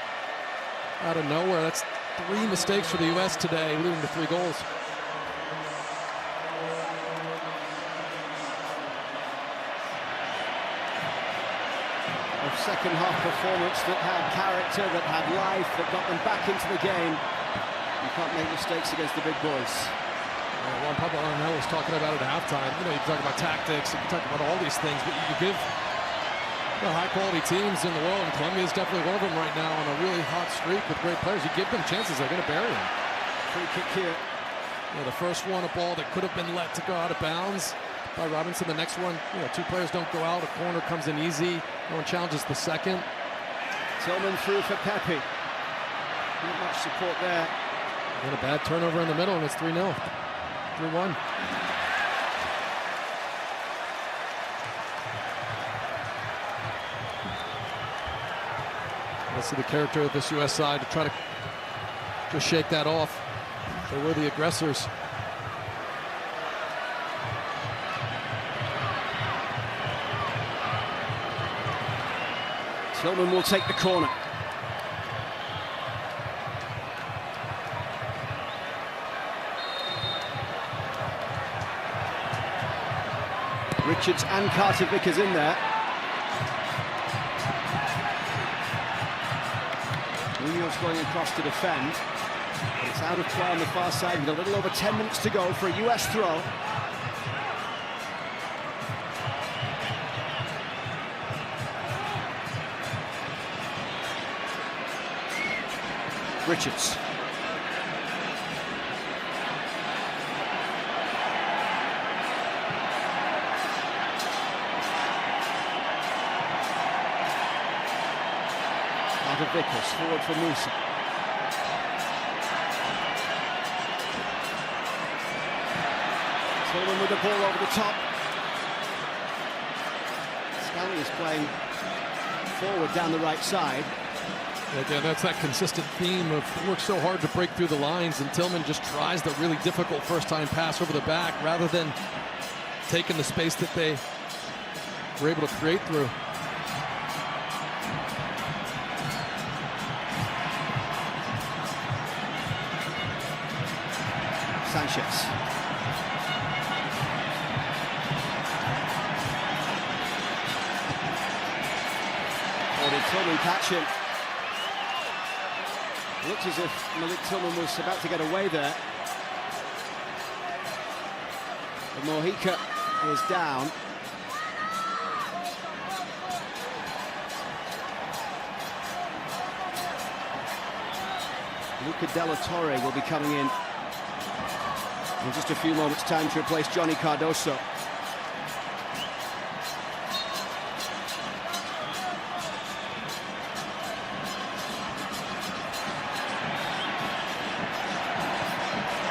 out of nowhere. That's 3 mistakes for the U.S. today, leading to 3 goals. A second half performance that had character, that had life, that got them back into the game. You can't make mistakes against the big boys. Juan Pablo Arnel was talking about it at halftime. You know, you talk about tactics, you talk about all these things, but you give high-quality teams in the world, and Colombia is definitely one of them right now on a really hot streak with great players. You give them chances, they're going to bury them. Free kick here. Yeah, the first one, a ball that could have been let to go out of bounds. by Robinson. The next one, two players don't go out. A corner comes in easy. No one challenges the second. Tillman through for Pepe. Not much support there. And a bad turnover in the middle, and it's 3-0. 3-1. Let's see the character of this U.S. side to try to just shake that off. They were the aggressors. Tillman will take the corner. Richards and Carter Vickers in there. Munoz going across to defend. But it's out of play on the far side with a little over 10 minutes to go for a US throw. Richards. Vickers forward for Musa. Tillman with the ball over the top. Scally is playing forward down the right side. Again, that's that consistent theme of work so hard to break through the lines, and Tillman just tries the really difficult first-time pass over the back rather than taking the space that they were able to create through. Sanchez. Or did Tillman catch him? Looked as if Malik Tillman was about to get away there. But Mojica is down. Luca Della Torre will be coming in just a few moments' time to replace Johnny Cardoso.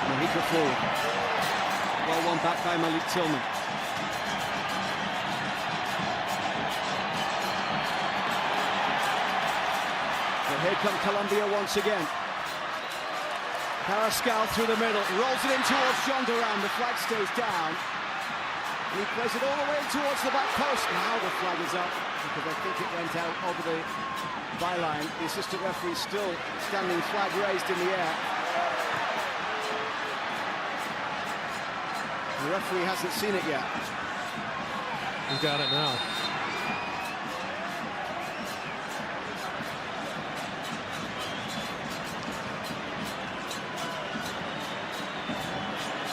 Mojica forward. Well, one back by Malik Tillman. But here come Colombia once again. Carrascal through the middle, rolls it in towards John Duran. The flag stays down. And he plays it all the way towards the back post. Now the flag is up because I think it went out over the byline. The assistant referee still standing, flag raised in the air. The referee hasn't seen it yet. He's got it now.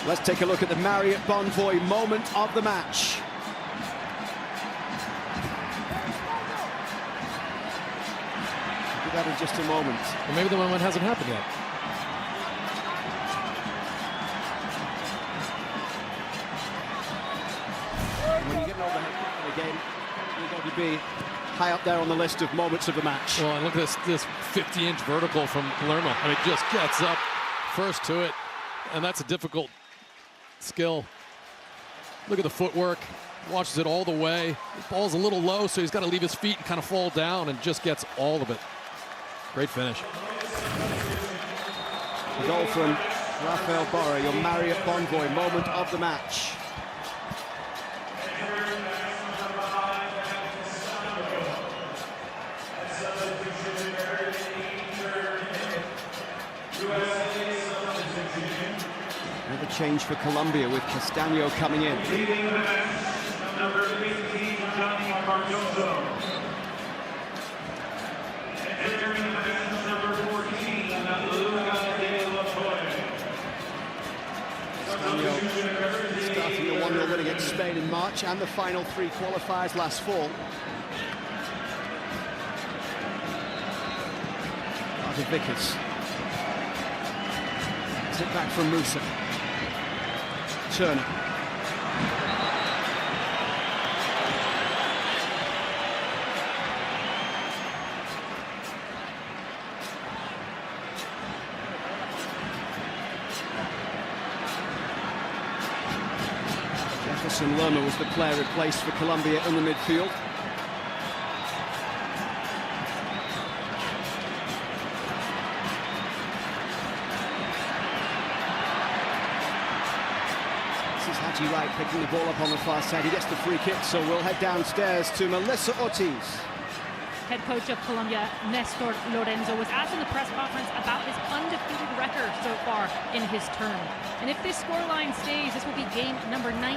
Let's take a look at the Marriott Bonvoy moment of the match. Do that in just a moment. Well, maybe the moment hasn't happened yet. When you get an overhead in the game, you're going to be high up there on the list of moments of the match. Well, and look at this 50-inch vertical from Lerma. I mean, just gets up first to it, and that's a difficult skill. Look at the footwork, watches it all the way. The ball's a little low, so he's got to leave his feet and kind of fall down, and just gets all of it. Great finish. A goal from Rafael Borra, your Marriott Bonvoy moment of the match. Another change for Colombia with Castaño coming in. Leading the match, number 15, Johnny Cardoso. Entering the match, number 14, Luca de la Torre. Castaño starting the 1-0 win against Spain in March and the final 3 qualifiers last fall. Carter Vickers. Sit back from Musa. Turner. Jefferson Lerma was the player replaced for Colombia in the midfield. This is Haji Wright picking the ball up on the far side. He gets the free kick, so we'll head downstairs to Melissa Ortiz. Head coach of Colombia, Nestor Lorenzo, was asked in the press conference about his undefeated record so far in his term. And if this scoreline stays, this will be game number 19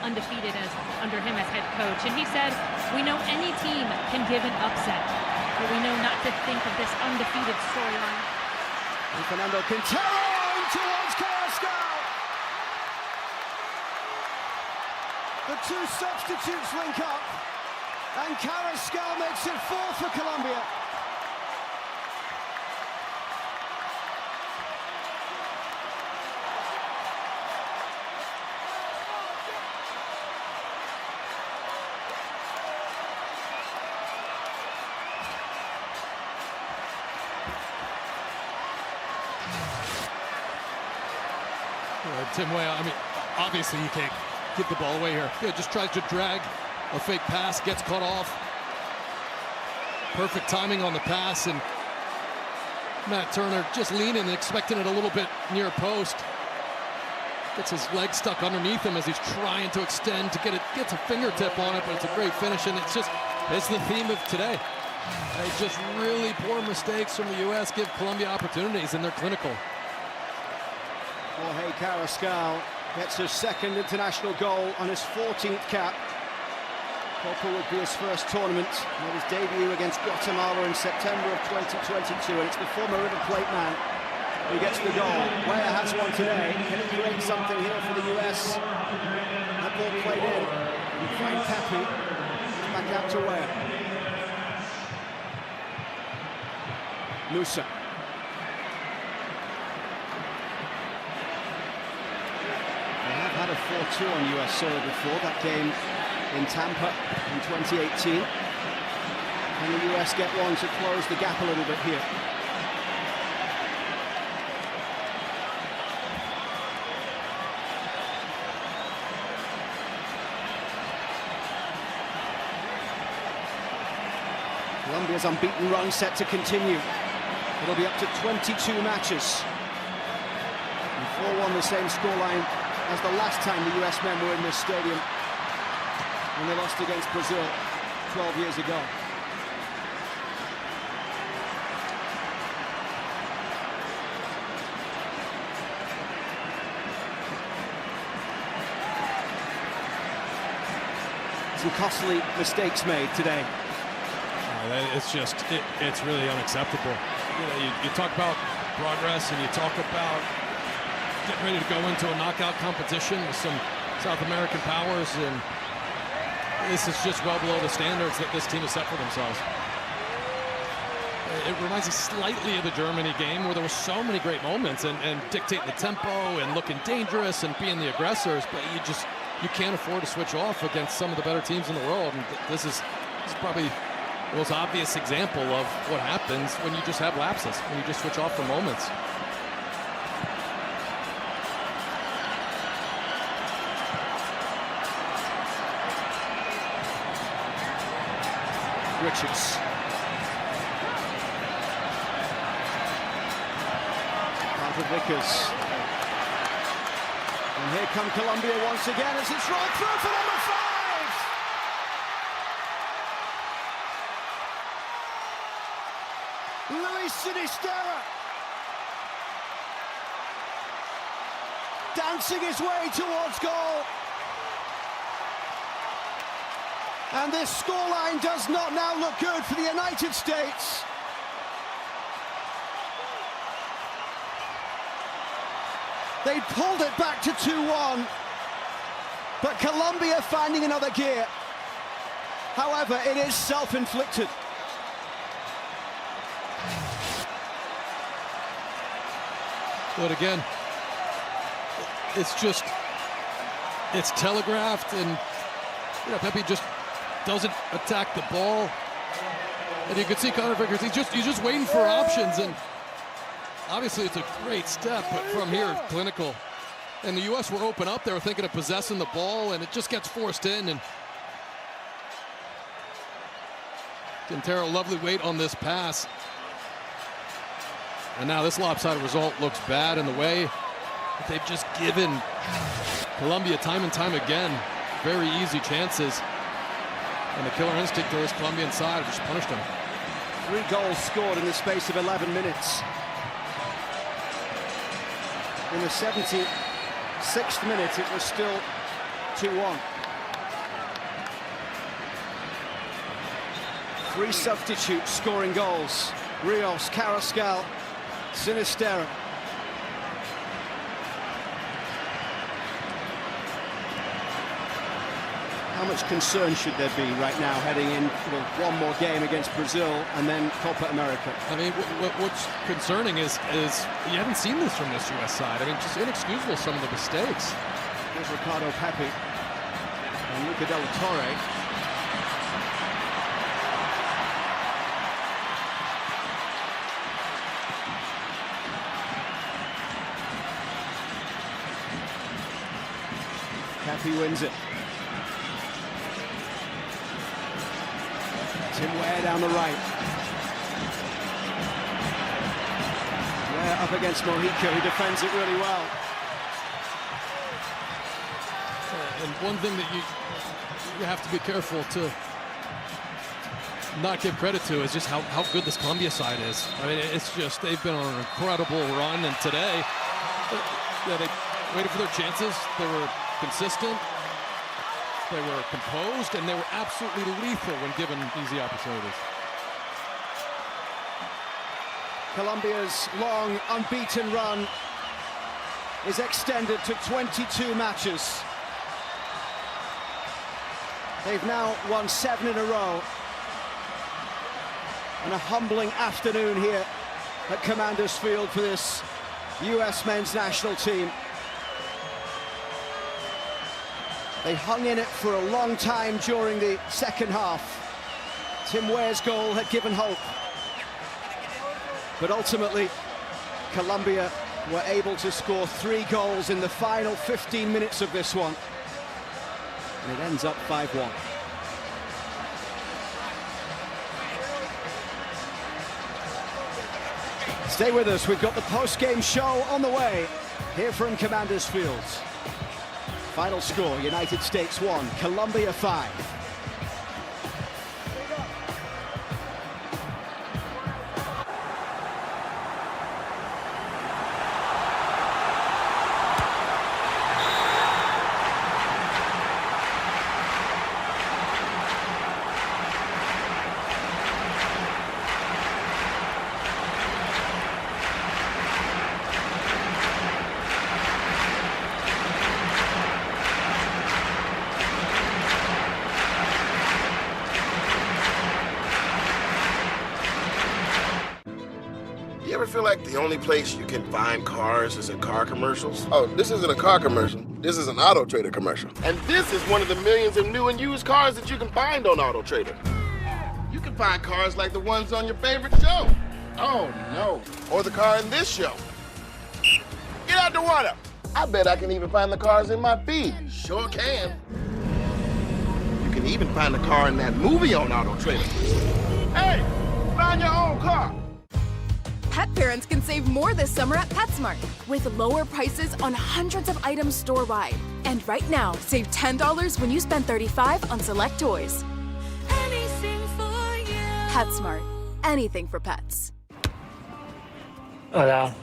undefeated under him as head coach. And he said, we know any team can give an upset, but we know not to think of this undefeated storyline. And Fernando Quintero towards Carrascal. The two substitutes link up. And Carrascal makes it 4 for Colombia. Tim Way, I mean, obviously you can't give the ball away here. Yeah, just tries to drag a fake pass, gets cut off. Perfect timing on the pass, and Matt Turner just leaning and expecting it a little bit near post. Gets his leg stuck underneath him as he's trying to extend to get it, gets a fingertip on it, but it's a great finish, and it's the theme of today. Just really poor mistakes from the U.S. give Colombia opportunities, and they're clinical. Jorge Carrascal gets his second international goal on his 14th cap. Copa would be his first tournament. Made his debut against Guatemala in September of 2022, and it's the former River Plate man who gets the goal. Weah has one today. Can it create something here for the US? That ball played in. And Frank Cappy back out to Weah. Musa. They have had a 4-2 on US soil before. That game in Tampa in 2018. And the US get one to close the gap a little bit here. Colombia's unbeaten run set to continue. It'll be up to 22 matches. And 4-1, the same scoreline as the last time the US men were in this stadium. And they lost against Brazil 12 years ago. Some costly mistakes made today. It's just, it's really unacceptable. You know, you talk about progress and you talk about getting ready to go into a knockout competition with some South American powers, and this is just well below the standards that this team has set for themselves. It reminds me slightly of the Germany game where there were so many great moments and dictating the tempo and looking dangerous and being the aggressors, but you can't afford to switch off against some of the better teams in the world. And this is probably the most obvious example of what happens when you just have lapses, when you just switch off for moments. Richards. Carter Vickers. And here come Colombia once again as it's rolled through for number 5. Luis Sinisterra. Dancing his way towards goal. And this scoreline does not now look good for the United States. They pulled it back to 2-1, but Colombia finding another gear. However, it is self-inflicted. But again, it's telegraphed, and Pepe just doesn't attack the ball. And you can see Connor Vickers, he's just waiting for options, and obviously it's a great step, but from here, clinical. And the U.S. were open up. They were thinking of possessing the ball, and it just gets forced in. And Quintero, lovely weight on this pass. And now this lopsided result looks bad in the way that they've just given Colombia time and time again very easy chances. And the killer instinct to this Colombian side just punished them. 3 goals scored in the space of 11 minutes. In the 76th minute, it was still 2-1. 3 substitutes scoring goals. Rios, Carrascal, Sinisterra. How much concern should there be right now heading in one more game against Brazil and then Copa America? I mean, what's concerning is you haven't seen this from this U.S. side. I mean, just inexcusable some of the mistakes. Here's Ricardo Pepi and Luca Del Torre. Pepi wins it. Tim Ware down the right. Ware up against Mojica, who defends it really well. And one thing that you have to be careful to not give credit to is just how good this Colombia side is. I mean, it's just, they've been on an incredible run, and today, they waited for their chances. They were consistent, they were composed, and they were absolutely lethal when given easy opportunities. Colombia's long unbeaten run is extended to 22 matches. They've now won 7 in a row. And a humbling afternoon here at Commander's Field for this US men's national team. They hung in it for a long time during the second half. Tim Ware's goal had given hope. But ultimately, Colombia were able to score 3 goals in the final 15 minutes of this one. And it ends up 5-1. Stay with us, we've got the post-game show on the way here from Commander's Field. Final score, United States 1, Colombia 5. You ever feel like the only place you can find cars is in car commercials? Oh, this isn't a car commercial. This is an Auto Trader commercial. And this is one of the millions of new and used cars that you can find on Auto Trader. You can find cars like the ones on your favorite show. Oh, no. Or the car in this show. Get out the water. I bet I can even find the cars in my feed. Sure can. You can even find the car in that movie on Auto Trader. Hey, find your own car. Pet parents can save more this summer at PetSmart with lower prices on hundreds of items store-wide. And right now, save $10 when you spend $35 on select toys. Anything for you. PetSmart. Anything for pets. Hola.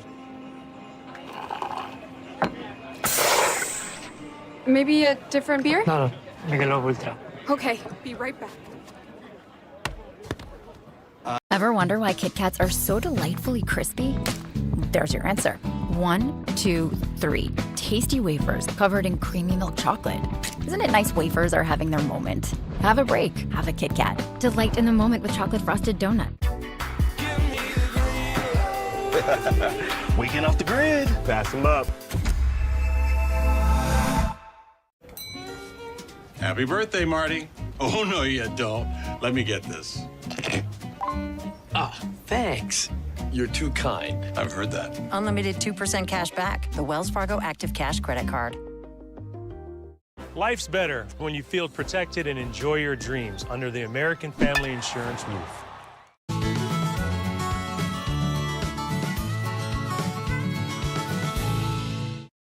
Maybe a different beer? No, Michelob Ultra. Okay, be right back. Ever wonder why Kit Kats are so delightfully crispy? There's your answer. 1, 2, 3. Tasty wafers covered in creamy milk chocolate. Isn't it nice wafers are having their moment? Have a break. Have a Kit Kat. Delight in the moment with chocolate frosted donut. Weekend off the grid. Pass them up. Happy birthday, Marty. Oh, no, you don't. Let me get this. Oh, thanks. You're too kind. I've heard that. Unlimited 2% cash back. The Wells Fargo Active Cash Credit Card. Life's better when you feel protected and enjoy your dreams under the American Family Insurance roof.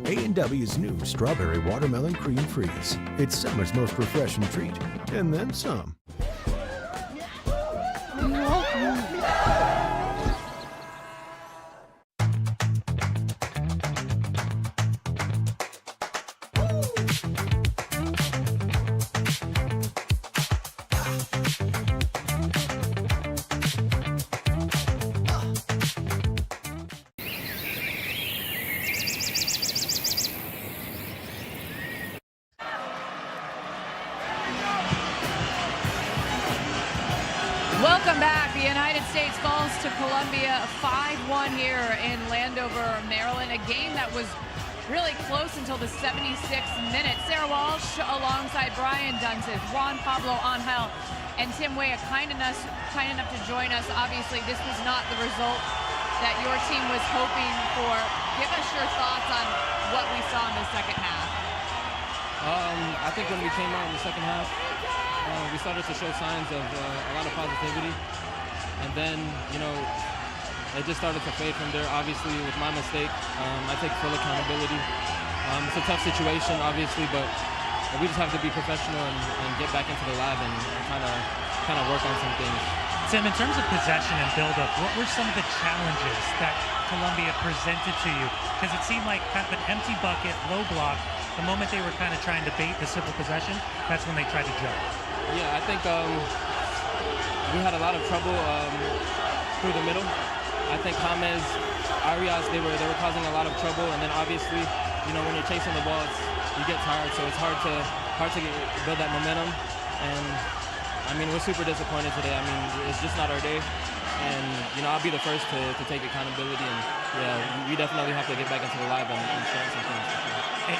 A&W's new Strawberry Watermelon Cream Freeze. It's summer's most refreshing treat, and then some. Welcome back. The United States falls to Colombia 5-1 here in Landover, Maryland. A game that was really close until the 76th minute. Sarah Walsh alongside Brian Dunseth, Juan Pablo Angel, and Tim Weah kind enough to join us. Obviously, this was not the result that your team was hoping for. Give us your thoughts on what we saw in the second half. I think when we came out in the second half, we started to show signs of a lot of positivity, and then, you know, it just started to fade from there. Obviously, with my mistake, I take full accountability. It's a tough situation, obviously, but we just have to be professional and get back into the lab and kind of work on some things. Tim, in terms of possession and build-up, what were some of the challenges that Colombia presented to you? Because it seemed like kind of an empty bucket, low block. The moment they were kind of trying to bait the simple possession, that's when they tried to jump. Yeah, I think we had a lot of trouble through the middle. I think James, Arias, they were causing a lot of trouble, and then obviously, you know, when you're chasing the ball, you get tired, so it's hard to build that momentum. And I mean, we're super disappointed today. I mean, it's just not our day, and you know, I'll be the first to take accountability. And yeah, we definitely have to get back into the lab and share some things.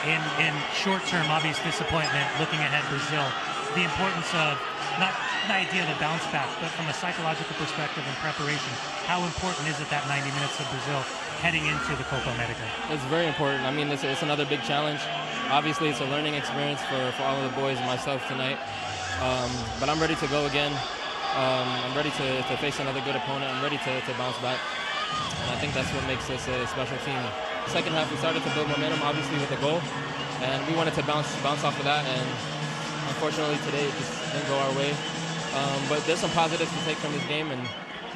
In short-term, obvious disappointment, looking ahead Brazil, the importance of not the idea of a bounce back, but from a psychological perspective and preparation, how important is it that 90 minutes of Brazil heading into the Copa America? It's very important. I mean, it's another big challenge. Obviously, it's a learning experience for all of the boys and myself tonight. But I'm ready to go again. I'm ready to face another good opponent. I'm ready to bounce back. And I think that's what makes us a special team. Second half, we started to build momentum, obviously, with a goal. And we wanted to bounce off of that. And unfortunately, today it just didn't go our way. But there's some positives to take from this game. And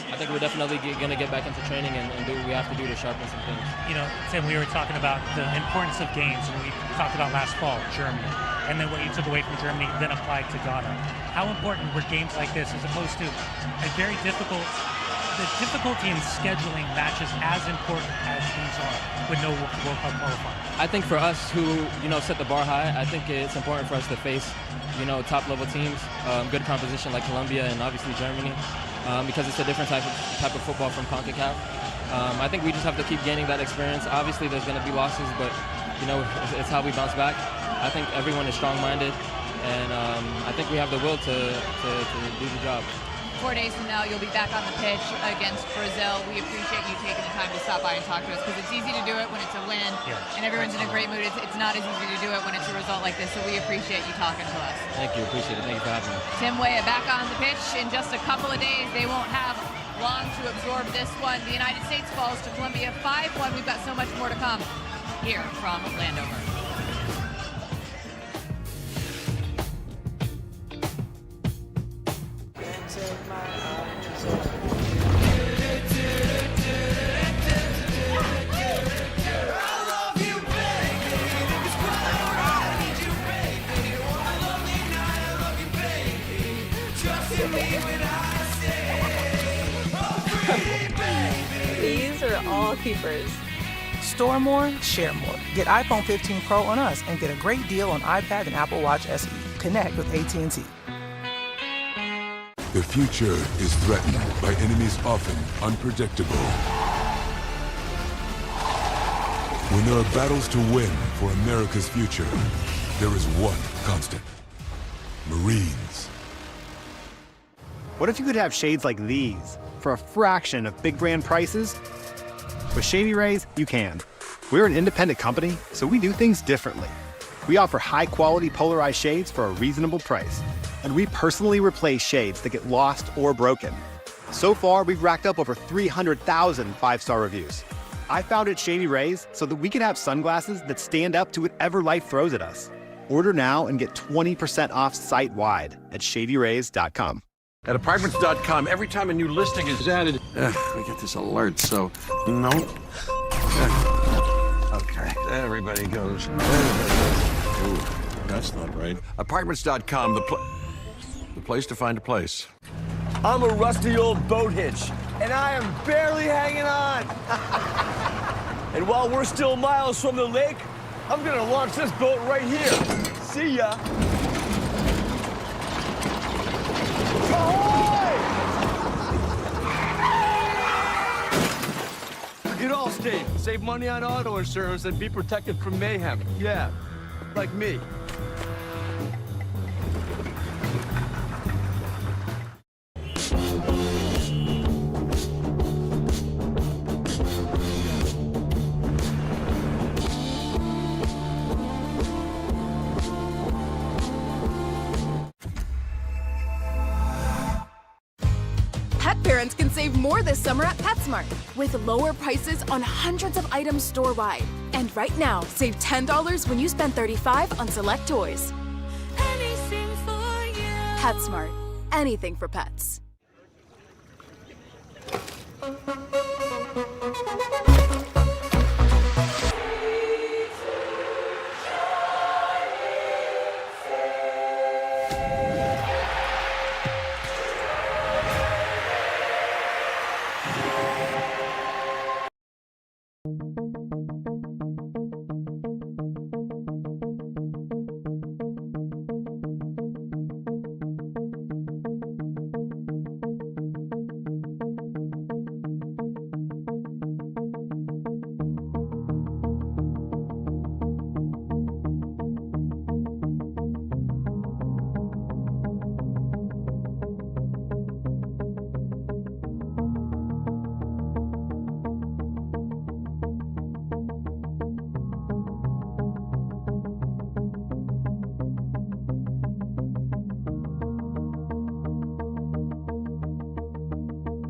I think we're definitely going to get back into training and do what we have to do to sharpen some things. You know, Tim, we were talking about the importance of games, and we talked about last fall, Germany, and then what you took away from Germany, then applied to Ghana. How important were games like this as opposed to a very difficult, the difficulty in scheduling matches as important as these are with no World Cup qualifying? I think for us who, you know, set the bar high, I think it's important for us to face, you know, top-level teams, good composition like Colombia and obviously Germany. Because it's a different type of football from CONCACAF. I think we just have to keep gaining that experience. Obviously, there's going to be losses, but you know, it's how we bounce back. I think everyone is strong-minded, and I think we have the will to do the job. 4 days from now, you'll be back on the pitch against Brazil. We appreciate you taking the time to stop by and talk to us, because it's easy to do it when it's a win, and everyone's in a great mood. It's not as easy to do it when it's a result like this, so we appreciate you talking to us. Thank you. Appreciate it. Thank you for having me. Tim Weah back on the pitch in just a couple of days. They won't have long to absorb this one. The United States falls to Colombia 5-1. We've got so much more to come here from Landover. These are all keepers. Store more, share more. Get iPhone 15 Pro on us and get a great deal on iPad and Apple Watch SE. Connect with AT&T. The future is threatened by enemies often unpredictable. When there are battles to win for America's future, there is one constant: Marines. What if you could have shades like these? for a fraction of big brand prices? With Shady Rays, you can. We're an independent company, so we do things differently. We offer high-quality polarized shades for a reasonable price. And we personally replace shades that get lost or broken. So far, we've racked up over 300,000 five-star reviews. I founded Shady Rays so that we can have sunglasses that stand up to whatever life throws at us. Order now and get 20% off site-wide at shadyrays.com. At apartments.com, every time a new listing is added, we get this alert, so no. Okay, everybody goes. Ooh, that's not right. Apartments.com, the place to find a place. I'm a rusty old boat hitch, and I am barely hanging on. And while we're still miles from the lake, I'm gonna launch this boat right here. See ya. Ahoy! Get Allstate. Save money on auto insurance and be protected from mayhem. Yeah, like me. Parents can save more this summer at PetSmart with lower prices on hundreds of items store-wide. And right now, save $10 when you spend $35 on select toys. Anything for you. PetSmart. Anything for pets.